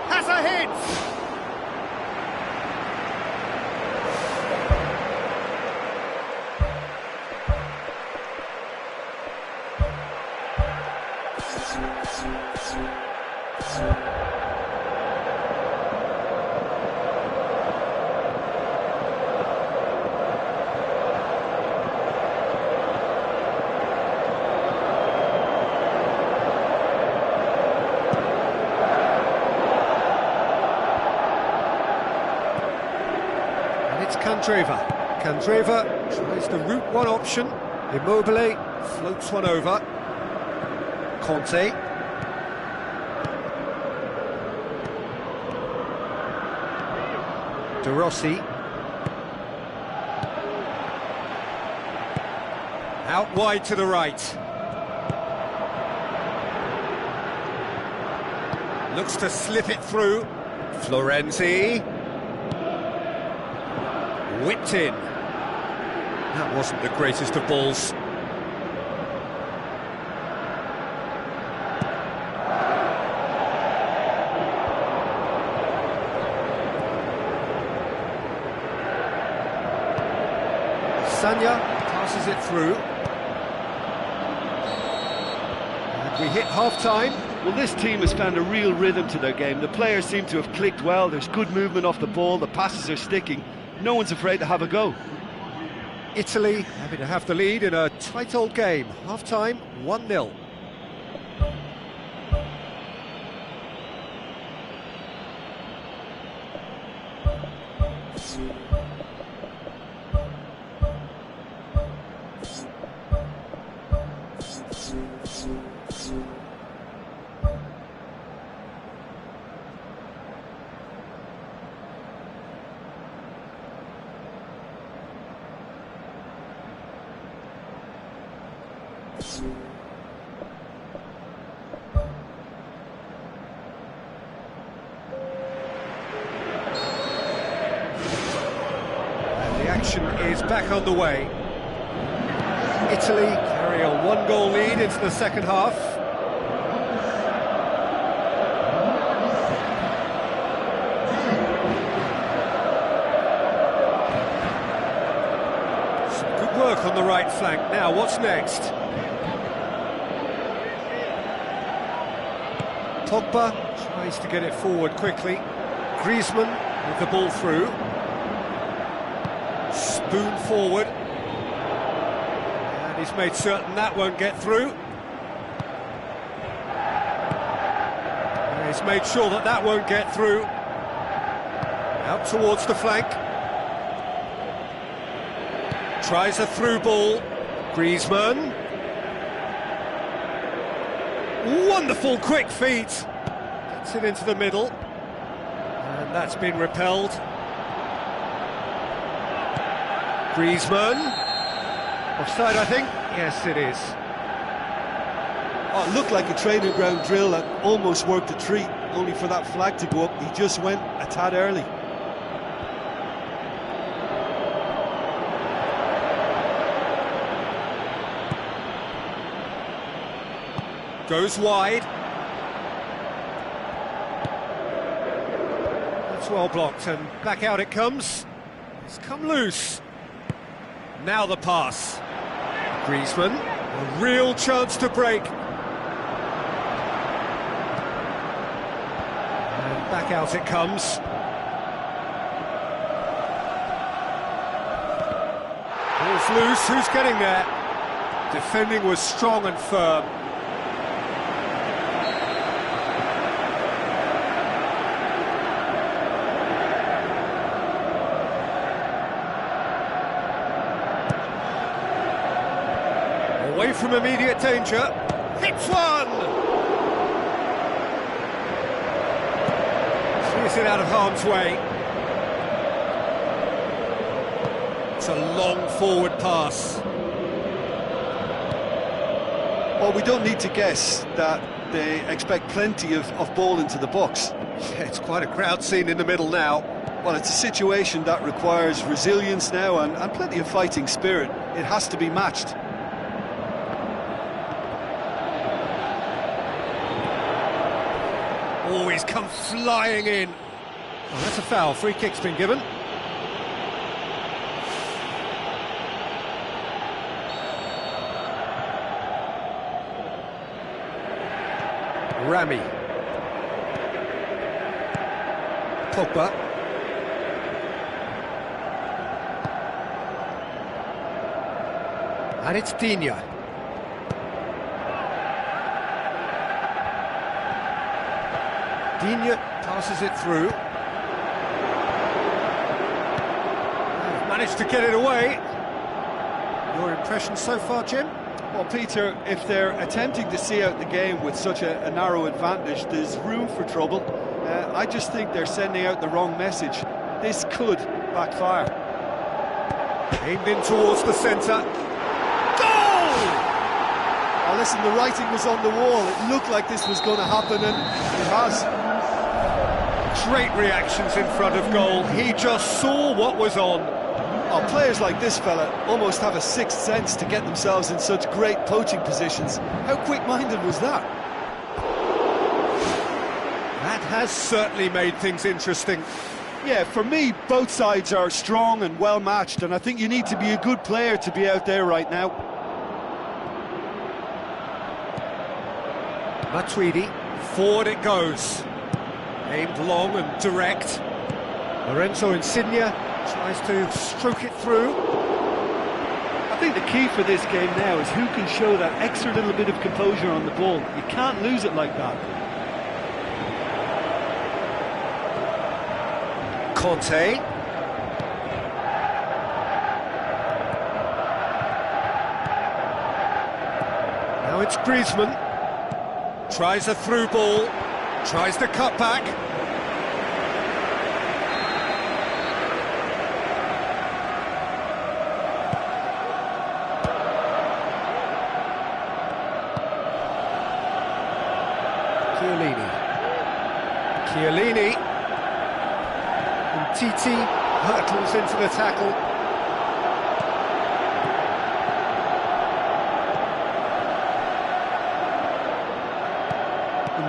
Has a hit! Candreva tries the route one option. Immobile floats one over. Conte. De Rossi. Out wide to the right. Looks to slip it through. Florenzi. Whipped in. That wasn't the greatest of balls. Sanya passes it through. And we hit half-time. Well, this team has found a real rhythm to their game. The players seem to have clicked well. There's good movement off the ball. The passes are sticking. No one's afraid to have a go. Italy happy to have the lead in a tight old game. Half-time, 1-0. And the action is back on the way. Italy carry a one-goal lead into the second half. Some good work on the right flank. Now, what's next? Pogba tries to get it forward quickly. Griezmann with the ball through. Spoon forward. And he's made certain that won't get through. And he's made sure that that won't get through. Out towards the flank. Tries a through ball. Griezmann. Wonderful quick feet. Gets it into the middle. And that's been repelled. Griezmann. Offside, I think. Yes, it is. Oh, it looked like a training ground drill that almost worked a treat, only for that flag to go up. He just went a tad early. Goes wide. That's well blocked, and back out it comes. It's come loose. Now the pass. Griezmann, a real chance to break. And back out it comes. Ball's loose, who's getting there? Defending was strong and firm. Away from immediate danger, hits one! Clears it out of harm's way. It's a long forward pass. Well, we don't need to guess that they expect plenty of ball into the box. Yeah, it's quite a crowd scene in the middle now. Well, it's a situation that requires resilience now and plenty of fighting spirit. It has to be matched. Always come flying in. Oh, that's a foul. Free kick's been given. Rami. Pogba. And it's Digne. Digne passes it through. They've managed to get it away. Your impression so far, Jim? Well, Peter, if they're attempting to see out the game with such a narrow advantage, there's room for trouble. I just think they're sending out the wrong message. This could backfire. Aimed in towards the centre. Goal! Oh, listen, the writing was on the wall. It looked like this was going to happen, and it has. Great reactions in front of goal. He just saw what was on. Oh, players like this fella almost have a sixth sense to get themselves in such great poaching positions. How quick-minded was that? That has certainly made things interesting. Yeah, for me, both sides are strong and well-matched, and I think you need to be a good player to be out there right now. Matuidi, forward it goes. Aimed long and direct. Lorenzo Insigne tries to stroke it through. I think the key for this game now is who can show that extra little bit of composure on the ball. You can't lose it like that. Conte. Now it's Griezmann. Tries a through ball. Tries to cut back. Chiellini. And Titi hurtles into the tackle.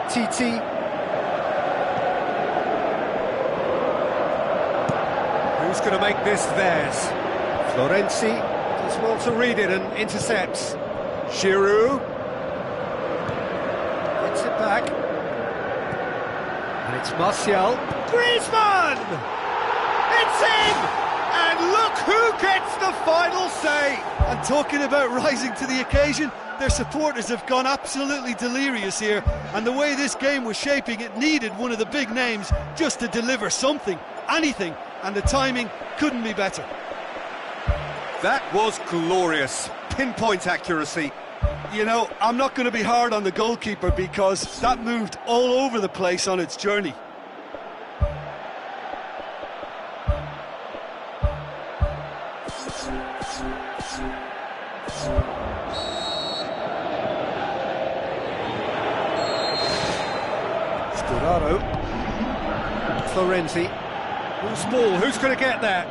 Titi. Who's going to make this theirs? Florenzi does well to read it and intercepts. Giroud. Gets it back. And it's Martial. Griezmann! It's in! And look who gets the final say! And talking about rising to the occasion, their supporters have gone absolutely delirious here, and the way this game was shaping, it needed one of the big names just to deliver something, anything, and the timing couldn't be better. That was glorious. Pinpoint accuracy. You know, I'm not going to be hard on the goalkeeper because that moved all over the place on its journey. Sturaro. Florenzi. Who's ball? Who's going to get there?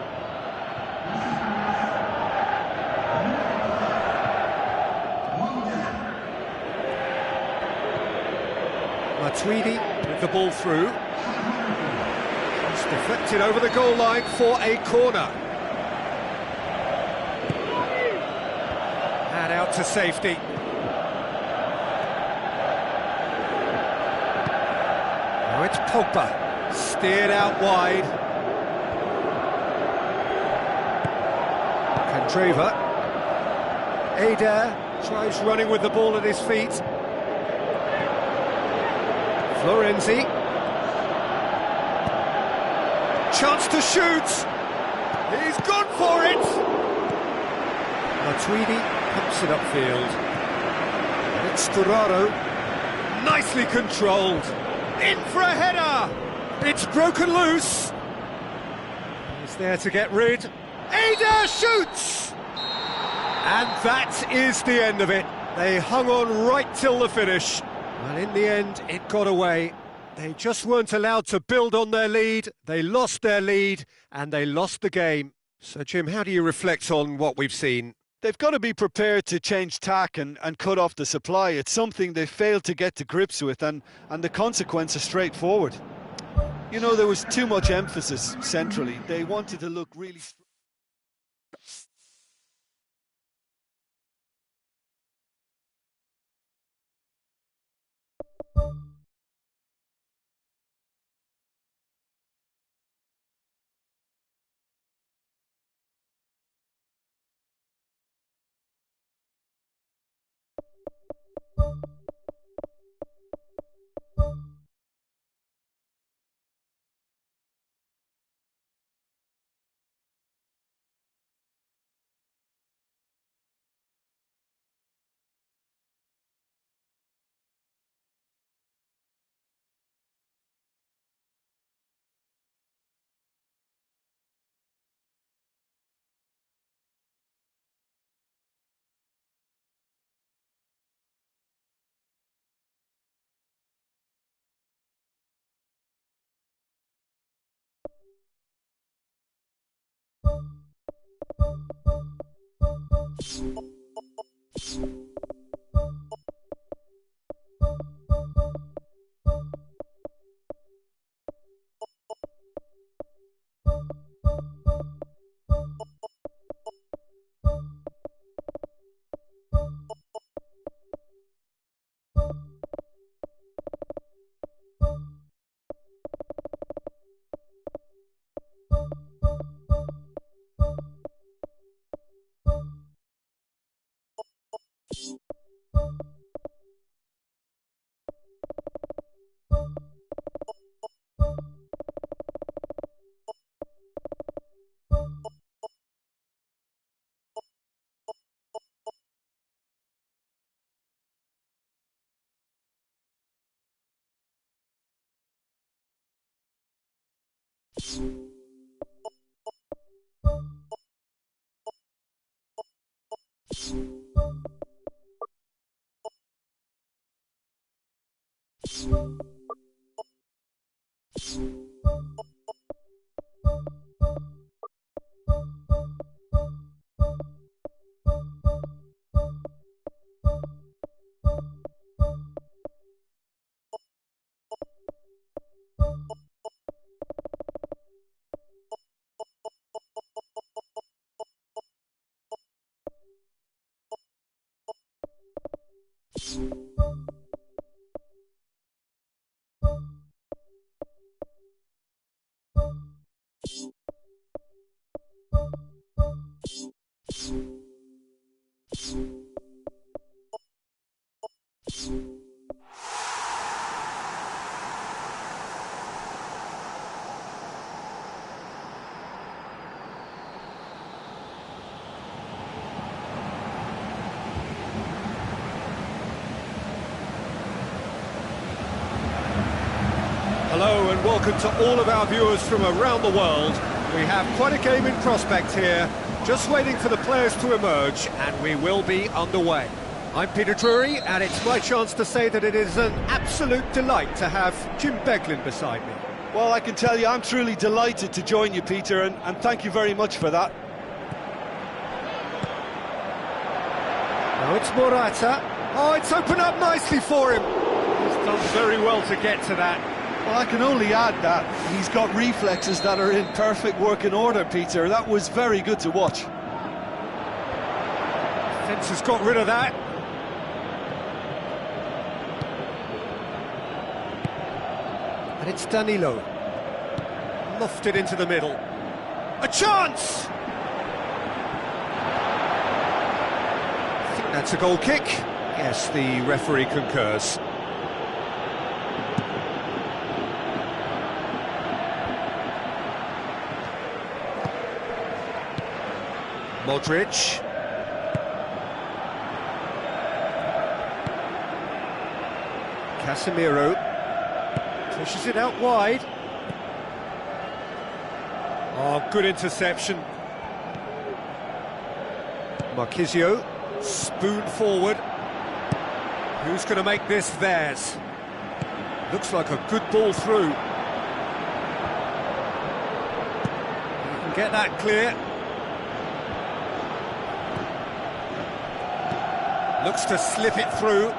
Matuidi with the ball through. It's deflected over the goal line for a corner. And out to safety. Now it's Pogba, steered out wide. Candreva. Adair tries running with the ball at his feet. Florenzi. Chance to shoot. He's gone for it. Matuidi pumps it upfield. And it's Sturaro. Nicely controlled. In for a header. It's broken loose. He's there to get rid. Ada shoots. And that is the end of it. They hung on right till the finish. And in the end, it got away. They just weren't allowed to build on their lead. They lost their lead, and they lost the game. So, Jim, how do you reflect on what we've seen? They've got to be prepared to change tack and cut off the supply. It's something they failed to get to grips with, and the consequence is straightforward. You know, there was too much emphasis centrally. They wanted to look really... Hello and welcome to all of our viewers from around the world. We have quite a game in prospect here, just waiting for the players to emerge, and we will be underway. I'm Peter Drury, and it's my chance to say that it is an absolute delight to have Jim Beglin beside me. Well, I can tell you I'm truly delighted to join you, Peter, and thank you very much for that. Now it's Morata. Oh, it's opened up nicely for him. He's done very well to get to that. Well, I can only add that he's got reflexes that are in perfect working order, Peter. That was very good to watch. Defence has got rid of that. And it's Danilo. Lofted into the middle. A chance! I think that's a goal kick. Yes, the referee concurs. Modric. Casemiro pushes it out wide. Oh, good interception. Marquisio, spoon forward. Who's going to make this theirs? Looks like a good ball through. You can get that clear. Looks to slip it through.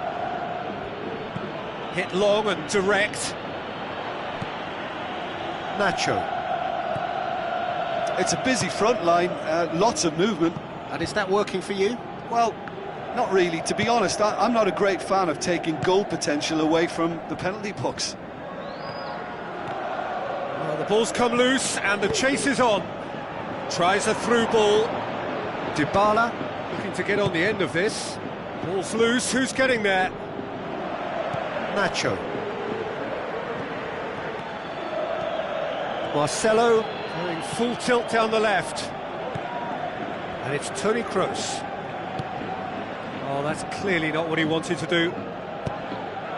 Hit long and direct. Nacho. It's a busy front line, lots of movement. And is that working for you? Well, not really. To be honest, I'm not a great fan of taking goal potential away from the penalty box. Well, the ball's come loose and the chase is on. Tries a through ball. Dybala looking to get on the end of this. Ball's loose, who's getting there? Nacho. Marcelo going full tilt down the left. And it's Toni Kroos. Oh, that's clearly not what he wanted to do.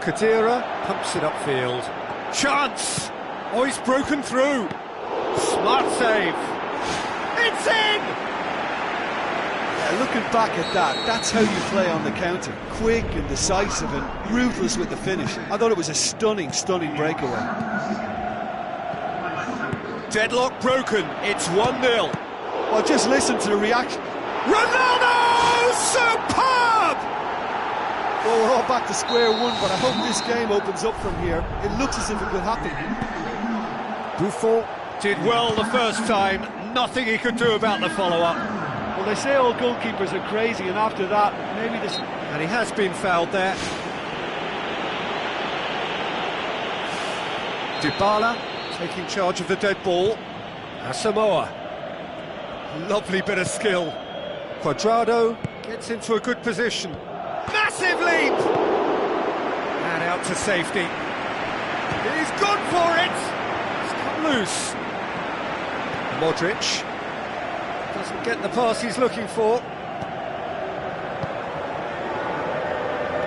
Khedira pumps it upfield. Chance! Oh, he's broken through. Smart save. It's in! Looking back at that, that's how you play on the counter. Quick and decisive and ruthless with the finish. I thought it was a stunning, stunning breakaway. Deadlock broken, it's 1-0. Well, just listen to the reaction. Ronaldo! Superb! Well, we're all back to square one, but I hope this game opens up from here. It looks as if it could happen. Buffon did well the first time, nothing he could do about the follow-up. Well, they say all goalkeepers are crazy, and after that, maybe this... And he has been fouled there. Dybala taking charge of the dead ball. Asamoah. Lovely bit of skill. Cuadrado gets into a good position. Massive leap! And out to safety. He's gone for it! It's come loose. Modric. Doesn't get the pass he's looking for.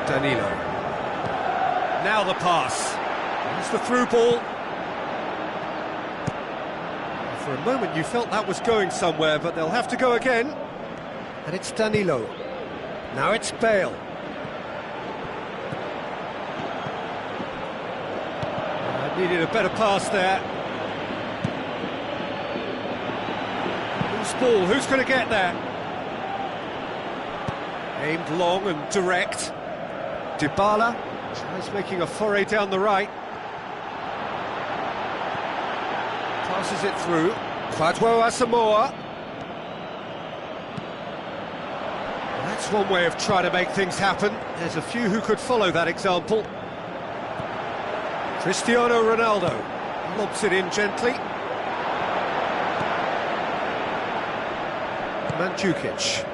Danilo. Now the pass. Here's the through ball. For a moment you felt that was going somewhere, but they'll have to go again. And it's Danilo. Now it's Bale. Needed a better pass there. Ball, who's going to get there? Aimed long and direct. Dybala tries making a foray down the right. Passes it through. Asamoah. That's one way of trying to make things happen. There's a few who could follow that example. Cristiano Ronaldo lobs it in gently. Mandzukic.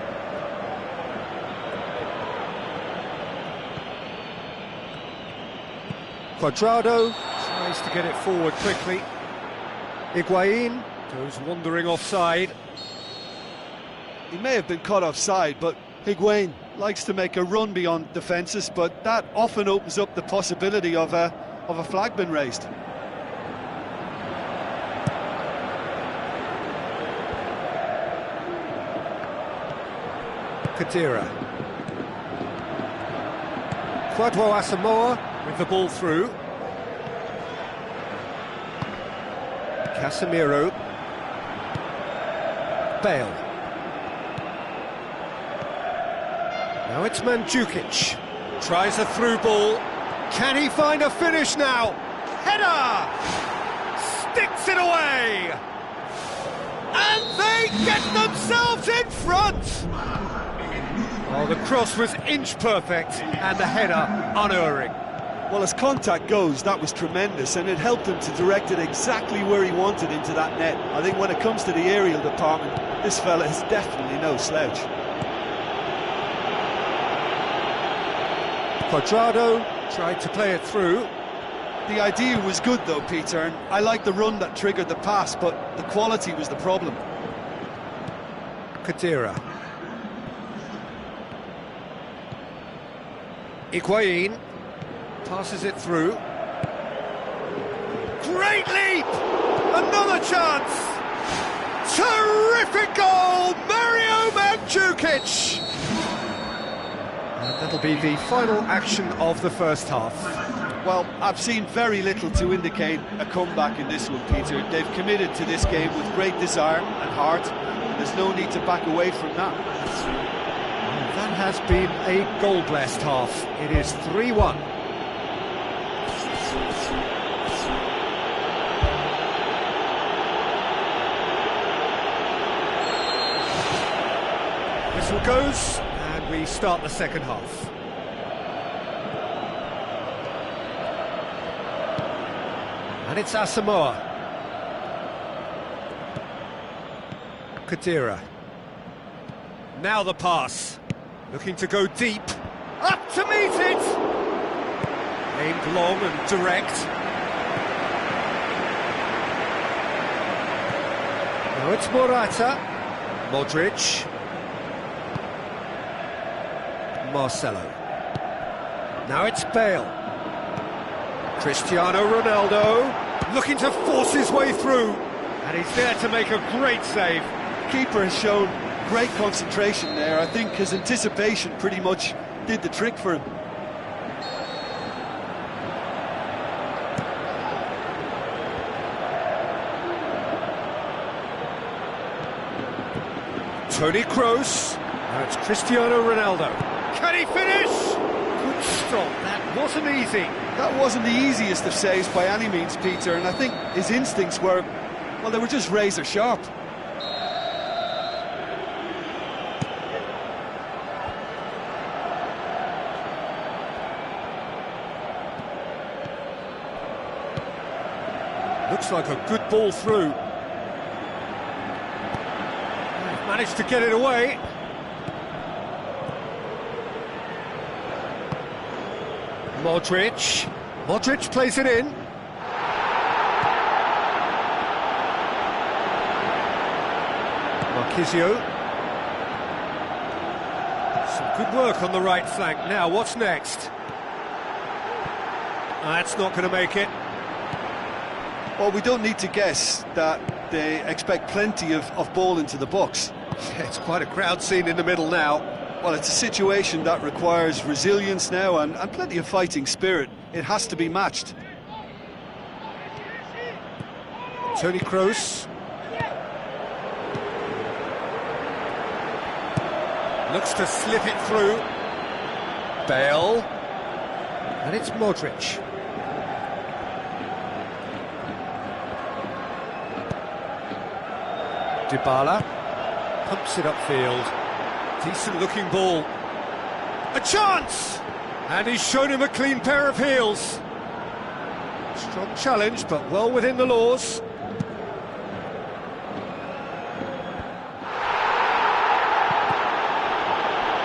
Cuadrado tries to get it forward quickly. Higuain goes wandering offside. He may have been caught offside, but Higuain likes to make a run beyond defences, but that often opens up the possibility of a flag being raised. Kadira. Kwadwo Asamoah with the ball through. Casemiro. Bale. Now it's Mandzukic. Tries a through ball. Can he find a finish now? Header! Sticks it away! And they get themselves in front! Oh, the cross was inch perfect and the header unerring. Well, as contact goes, that was tremendous, and it helped him to direct it exactly where he wanted into that net. I think when it comes to the aerial department, this fella is definitely no slouch. Cuadrado tried to play it through. The idea was good though, Peter, and I like the run that triggered the pass, but the quality was the problem. Kadira. Higuain passes it through. Great leap! Another chance! Terrific goal! Mario Mandzukic! And that'll be the final action of the first half. Well, I've seen very little to indicate a comeback in this one, Peter. They've committed to this game with great desire and heart. There's no need to back away from that. That has been a goal-blessed half. It is 3-1. Whistle goes, and we start the second half. And it's Asamoah. Kadira. Now the pass. Looking to go deep. Up to meet it! Aimed long and direct. Now it's Morata. Modric. Marcelo. Now it's Bale. Cristiano Ronaldo looking to force his way through, and he's there to make a great save. Keeper has shown great concentration there. I think his anticipation pretty much did the trick for him. Toni Kroos. Now it's Cristiano Ronaldo. Can he finish? Good stop. That wasn't easy. That wasn't the easiest of saves by any means, Peter, and I think his instincts were, well, they were just razor sharp. Looks like a good ball through. Managed to get it away. Modric. Modric plays it in. Marquisio. Some good work on the right flank. Now, what's next? That's not going to make it. Well, we don't need to guess that they expect plenty of ball into the box. It's quite a crowd scene in the middle now. Well, it's a situation that requires resilience now and plenty of fighting spirit. It has to be matched. Toni Kroos. Looks to slip it through. Bale. And it's Modric. Dybala pumps it upfield. Decent looking ball. A chance! And he's shown him a clean pair of heels. Strong challenge, but well within the laws.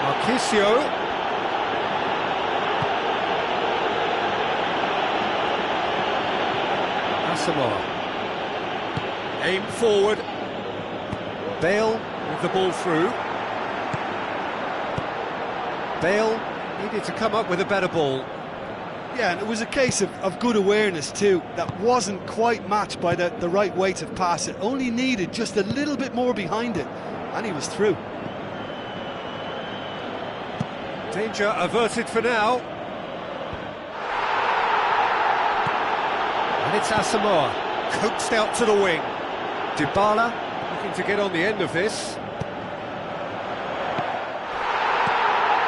Marquisio. Asamoah. Aim forward. Bale with the ball through. Bale needed to come up with a better ball. Yeah, and it was a case of good awareness too. That wasn't quite matched by the right weight of pass. It only needed just a little bit more behind it, and he was through. Danger averted for now. And it's Asamoah, coaxed out to the wing. Dybala looking to get on the end of this.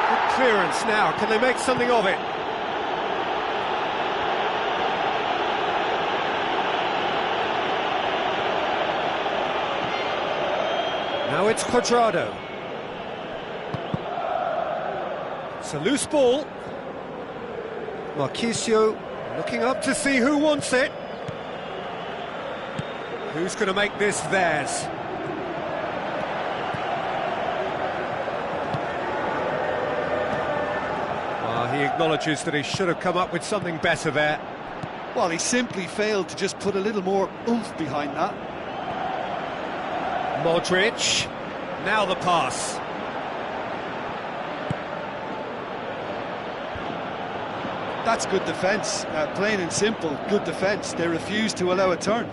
Good clearance now, can they make something of it? Now it's Cuadrado. It's a loose ball. Marquisio looking up to see who wants it. Who's going to make this theirs? Well, he acknowledges that he should have come up with something better there. Well, he simply failed to just put a little more oomph behind that. Modric, now the pass. That's good defence, plain and simple, good defence. They refused to allow a turn.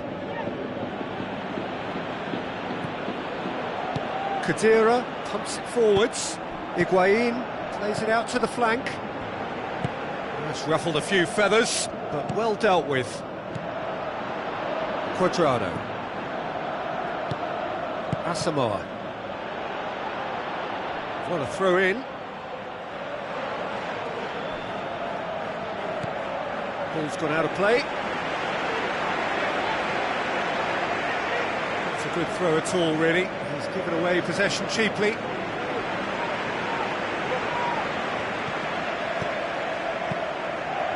Khedira pumps it forwards. Higuain plays it out to the flank. That's ruffled a few feathers, but well dealt with. Cuadrado. Asamoah. What a throw in. Ball's gone out of play. Not a good throw at all, really. He's given away possession cheaply.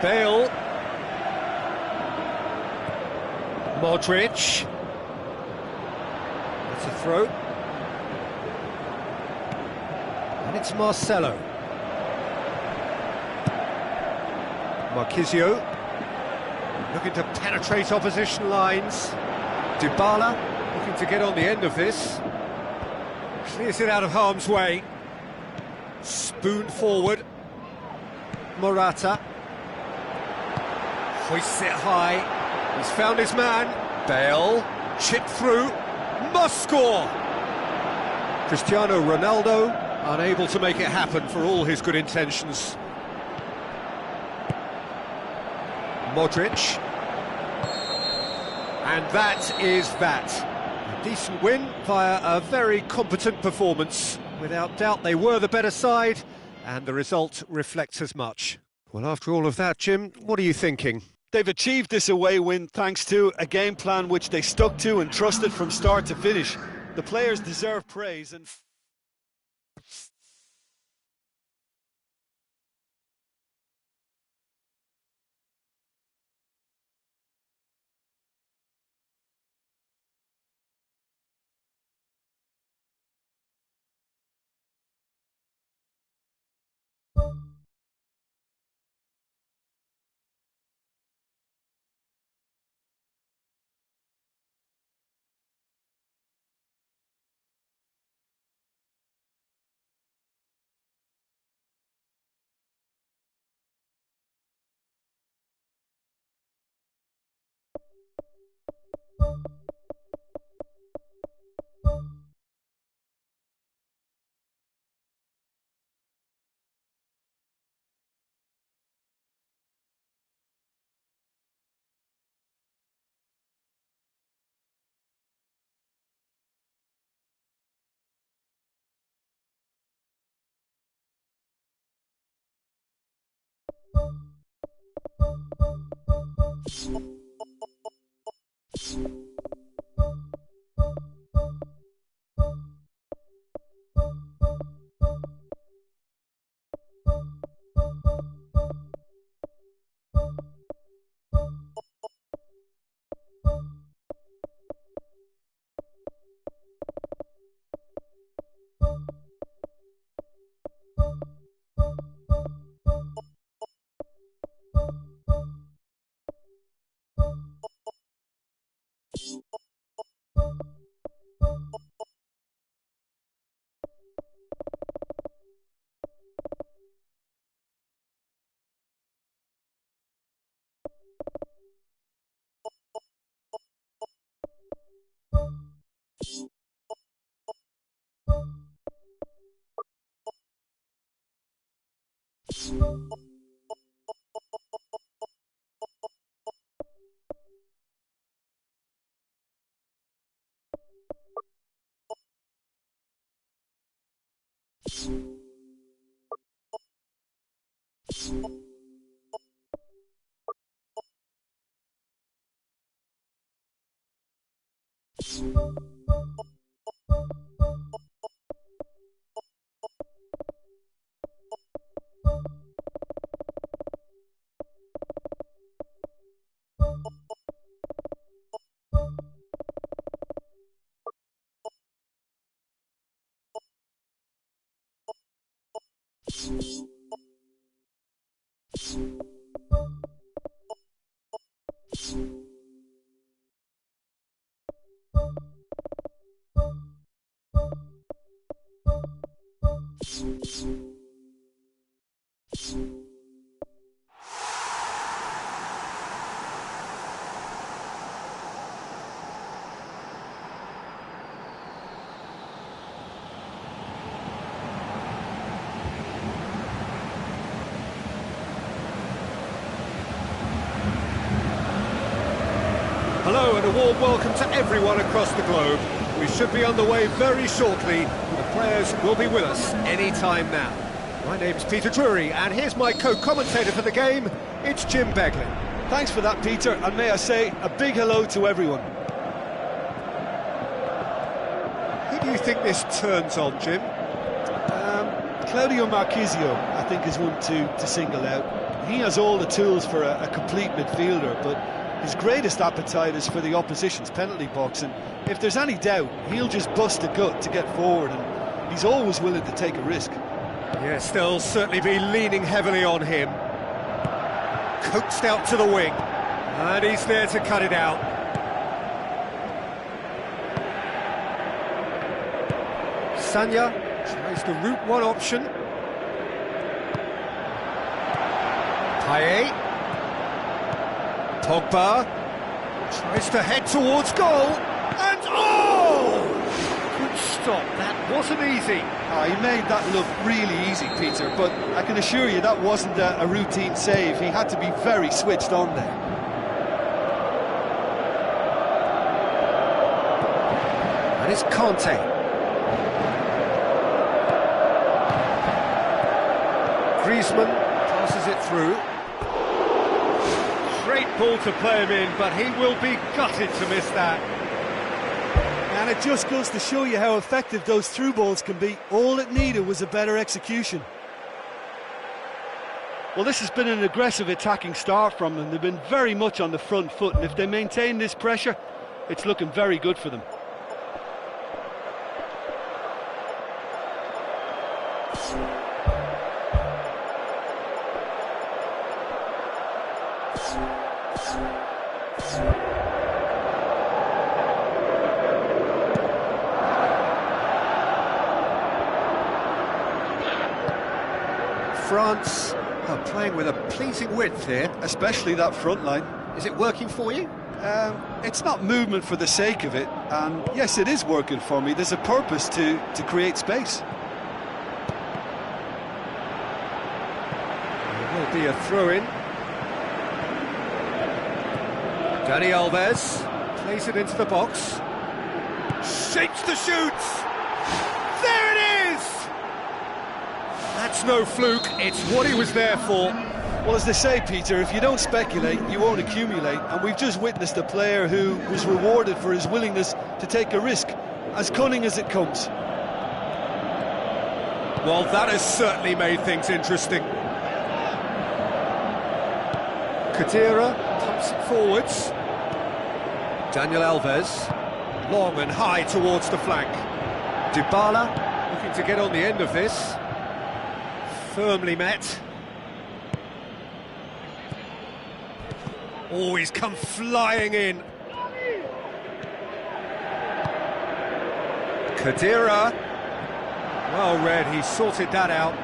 Bale. Modric. That's a throw. And it's Marcelo. Marquisio. Looking to penetrate opposition lines. Dybala looking to get on the end of this. Clears it out of harm's way. Spoon forward. Morata. Hoists it high. He's found his man. Bale. Chip through. Must score! Cristiano Ronaldo unable to make it happen for all his good intentions. Modric. And that is that. A decent win via a very competent performance. Without doubt they were the better side, and the result reflects as much. Well, after all of that, Jim, what are you thinking? They've achieved this away win thanks to a game plan which they stuck to and trusted from start to finish. The players deserve praise and... Hello and a warm welcome to everyone across the globe. We should be on the way very shortly. The players will be with us any time now. My name's Peter Drury, and here's my co-commentator for the game. It's Jim Beglin. Thanks for that, Peter, and may I say a big hello to everyone. Who do you think this turns on, Jim? Claudio Marchisio, I think, is one to single out. He has all the tools for a complete midfielder, but his greatest appetite is for the opposition's penalty box, and if there's any doubt, he'll just bust a gut to get forward, and he's always willing to take a risk. Yes, they'll certainly be leaning heavily on him. Coaxed out to the wing, and he's there to cut it out. Sanya tries the route one option. Payet. Pogba tries to head towards goal, and oh! Good stop, that wasn't easy. He made that look really easy, Peter, but I can assure you that wasn't a routine save. He had to be very switched on there. And it's Conte. Griezmann passes it through. Great ball to play him in, but he will be gutted to miss that. And it just goes to show you how effective those through balls can be. All it needed was a better execution. Well, this has been an aggressive attacking start from them. They've been very much on the front foot, and if they maintain this pressure, it's looking very good for them. France are playing with a pleasing width here. Especially that front line. Is it working for you? It's not movement for the sake of it, and yes, it is working for me. There's a purpose to create space. There will be a throw-in. Dani Alves plays it into the box. Shapes the shoots! There it is! That's no fluke, it's what he was there for. Well, as they say, Peter, if you don't speculate, you won't accumulate, and we've just witnessed a player who was rewarded for his willingness to take a risk, as cunning as it comes. Well, that has certainly made things interesting. Khedira pumps it forwards. Daniel Alves, long and high towards the flank. Dybala looking to get on the end of this. Firmly met. Oh, he's come flying in. Khedira. Well read, he sorted that out.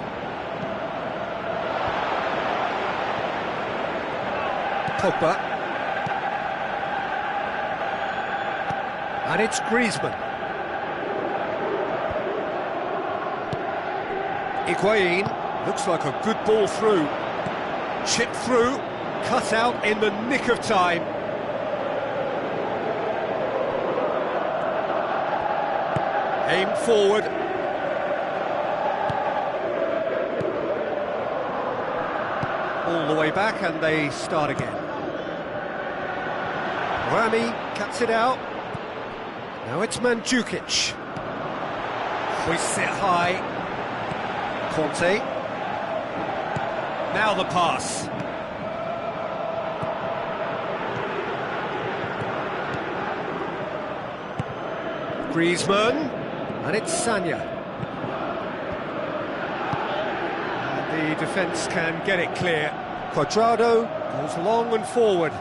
Pogba. And it's Griezmann. Higuain Looks like a good ball through. Chipped through, cut out in the nick of time. Aimed forward. All the way back, and they start again. Rami cuts it out. Now it's Mandzukic. Hoists it high. Conte. Now the pass. Griezmann. And it's Sanya. And the defence can get it clear. Cuadrado goes long and forward.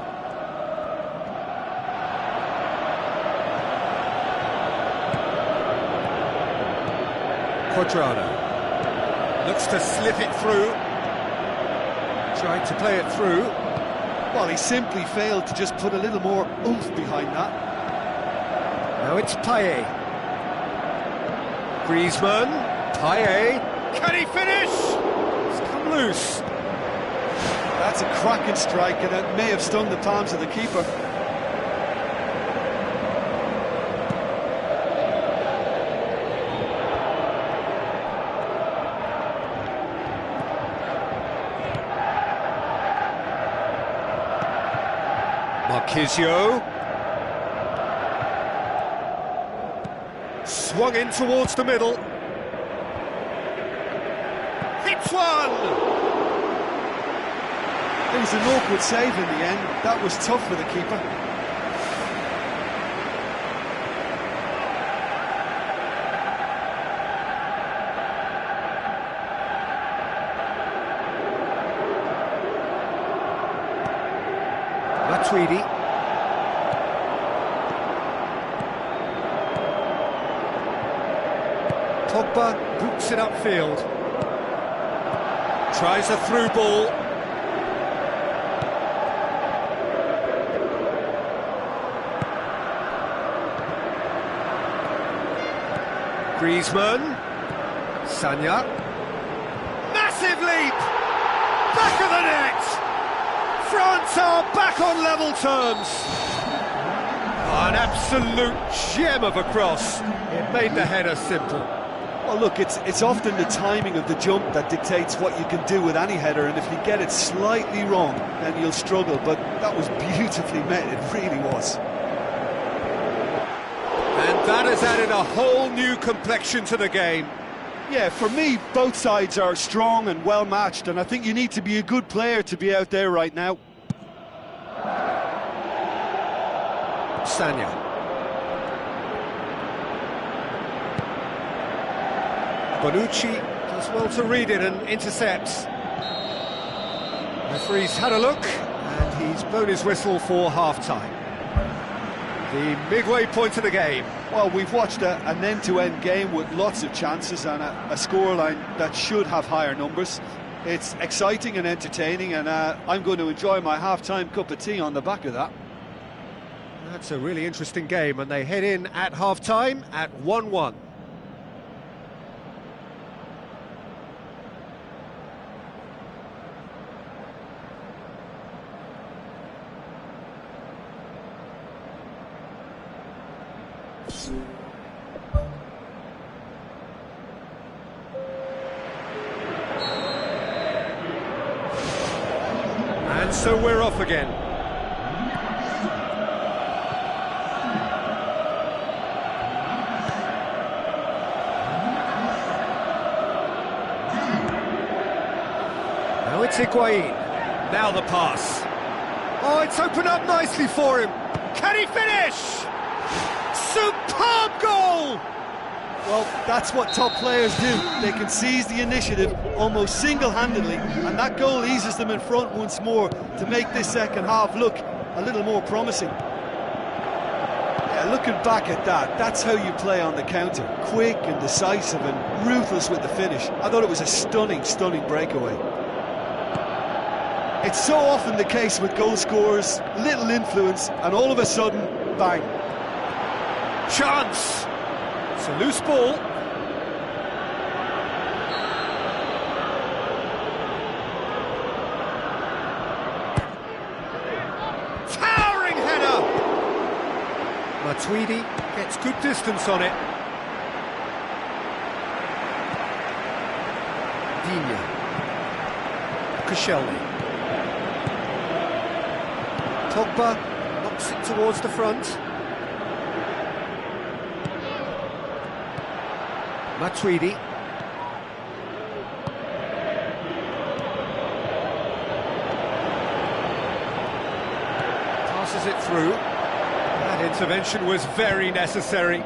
Cuadrado looks to slip it through. Tried to play it through. Well, he simply failed to just put a little more oomph behind that. Now it's Payet. Griezmann. Payet. Can he finish? It's come loose. That's a cracking strike, and it may have stung the palms of the keeper. Marquisio. Swung in towards the middle. Hits one! It was an awkward save in the end. That was tough for the keeper. Matuidi. Pogba boots it upfield. Tries a through ball. Griezmann. Sanya. Massive leap! Back of the net! France are back on level terms. An absolute gem of a cross. It made the header simple. Well, look, it's often the timing of the jump that dictates what you can do with any header, and if you get it slightly wrong, then you'll struggle, but that was beautifully met, it really was. And that has added a whole new complexion to the game. Yeah, for me, both sides are strong and well matched, and I think you need to be a good player to be out there right now. Sanya. Bonucci does well to read it and intercepts. Referee's had a look, and he's blown his whistle for half-time. The midway point of the game. Well, we've watched an end-to-end game with lots of chances and a scoreline that should have higher numbers. It's exciting and entertaining, and I'm going to enjoy my half-time cup of tea on the back of that. That's a really interesting game, and they head in at half-time at 1-1. And so we're off again. Now it's Higuain. Now the pass. Oh, it's opened up nicely for him. Can he finish? Superb goal! Well, that's what top players do. They can seize the initiative almost single-handedly, and that goal eases them in front once more to make this second half look a little more promising. Yeah, looking back at that, that's how you play on the counter. Quick and decisive and ruthless with the finish. I thought it was a stunning, stunning breakaway. It's so often the case with goal scorers, little influence, and all of a sudden, bang. Chance! It's a loose ball. Matuidi gets good distance on it. Digne. Koscielny. Pogba knocks it towards the front. Matuidi. Passes it through. That intervention was very necessary.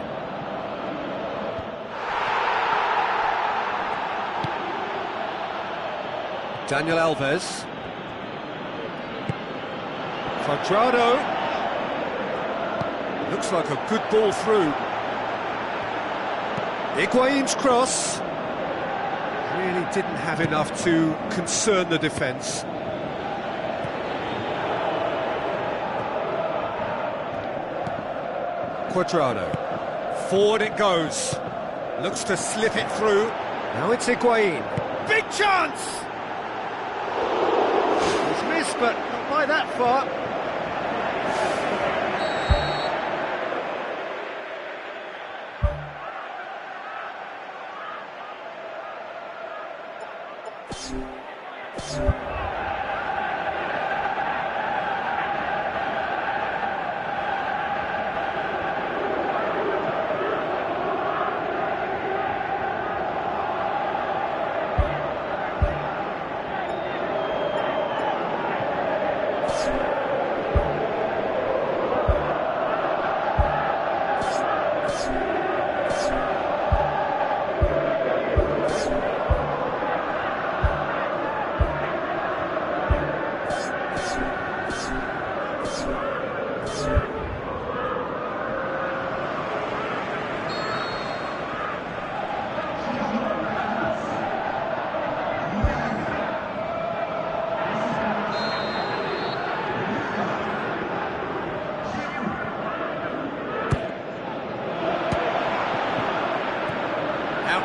Daniel Alves. Cuadrado. Looks like a good ball through. Higuain's cross. Really didn't have enough to concern the defence. Cuadrado. Forward it goes. Looks to slip it through. Now it's Higuain. Big chance! He's missed, but not by that far.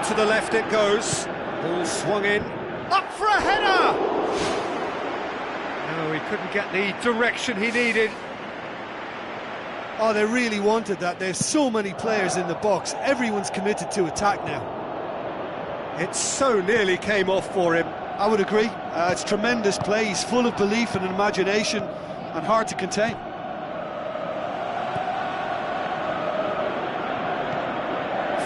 To the left it goes. Ball swung in. Up for a header! No, he couldn't get the direction he needed. Oh, they really wanted that. There's so many players in the box. Everyone's committed to attack now. It so nearly came off for him. I would agree. It's tremendous play. He's full of belief and imagination and hard to contain.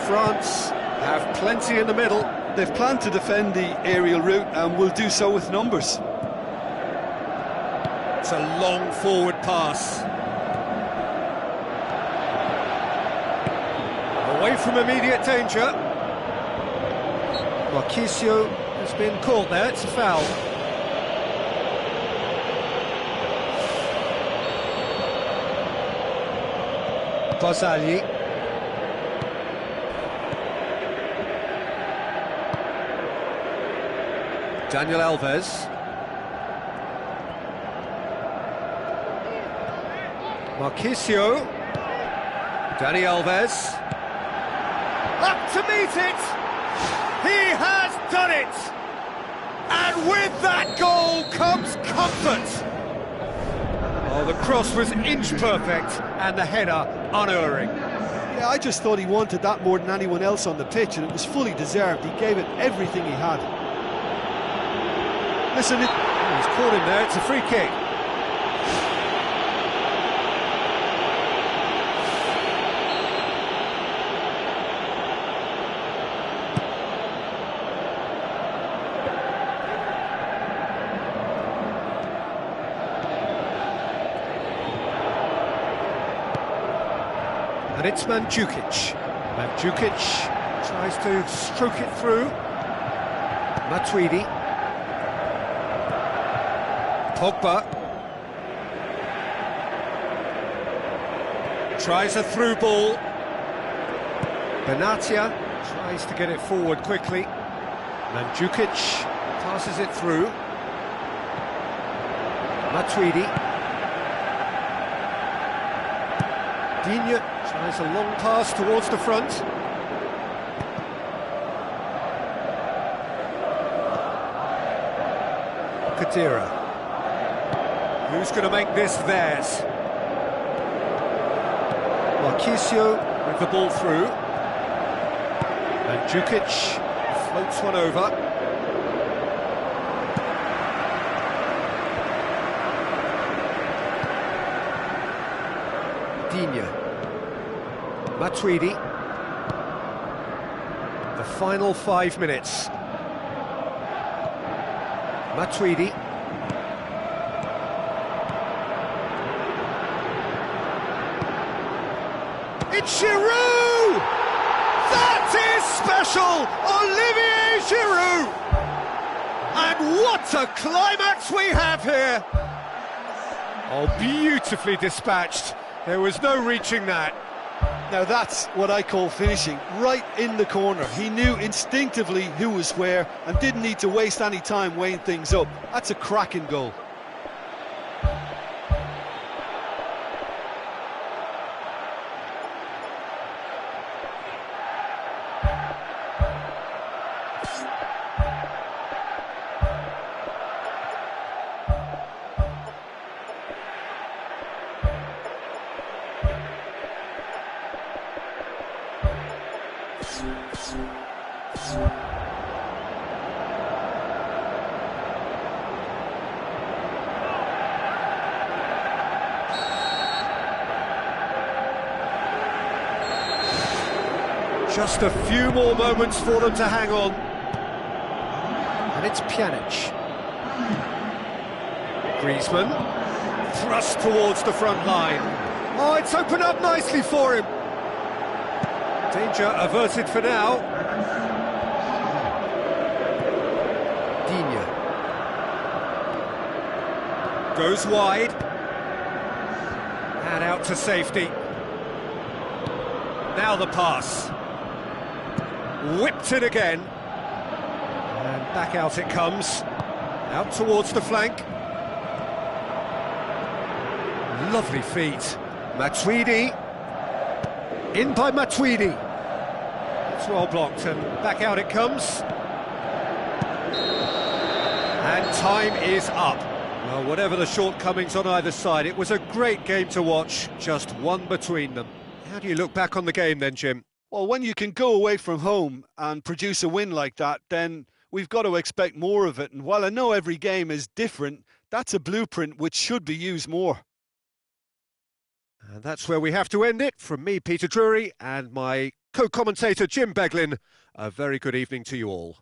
France have plenty in the middle. They've planned to defend the aerial route and will do so with numbers. It's a long forward pass. Away from immediate danger. Marquisio has been caught there, it's a foul. Barzagli. Daniel Alves. Marquisio. Dani Alves. Up to meet it! He has done it! And with that goal comes comfort! Oh, the cross was inch perfect and the header unerring. Yeah, I just thought he wanted that more than anyone else on the pitch, and it was fully deserved. He gave it everything he had. Listen, he's caught him there, it's a free kick. And it's Mandzukic. Mandzukic tries to stroke it through. Matuidi. Pogba tries a through ball. Benatia tries to get it forward quickly. Mandzukic passes it through. Matuidi. Digne tries a long pass towards the front. Kadira. Who's going to make this theirs? Marquisio with the ball through. And Djukic floats one over. Digne. Matuidi. The final 5 minutes. Matuidi. It's Giroud! That is special! Olivier Giroud! And what a climax we have here! Oh, beautifully dispatched. There was no reaching that. Now that's what I call finishing, right in the corner. He knew instinctively who was where and didn't need to waste any time weighing things up. That's a cracking goal. Just a few more moments for them to hang on. And it's Pjanic. Griezmann, thrust towards the front line. Oh, it's opened up nicely for him. Danger averted for now. Digne. Goes wide. And out to safety. Now the pass. Whipped it again. And back out it comes. Out towards the flank. Lovely feet. Matuidi. In by Matuidi. It's well blocked and back out it comes. And time is up. Well, whatever the shortcomings on either side, it was a great game to watch, just one between them. How do you look back on the game then, Jim? Well, when you can go away from home and produce a win like that, then we've got to expect more of it. And while I know every game is different, that's a blueprint which should be used more. And that's where we have to end it. From me, Peter Drury, and my co-commentator, Jim Beglin, a very good evening to you all.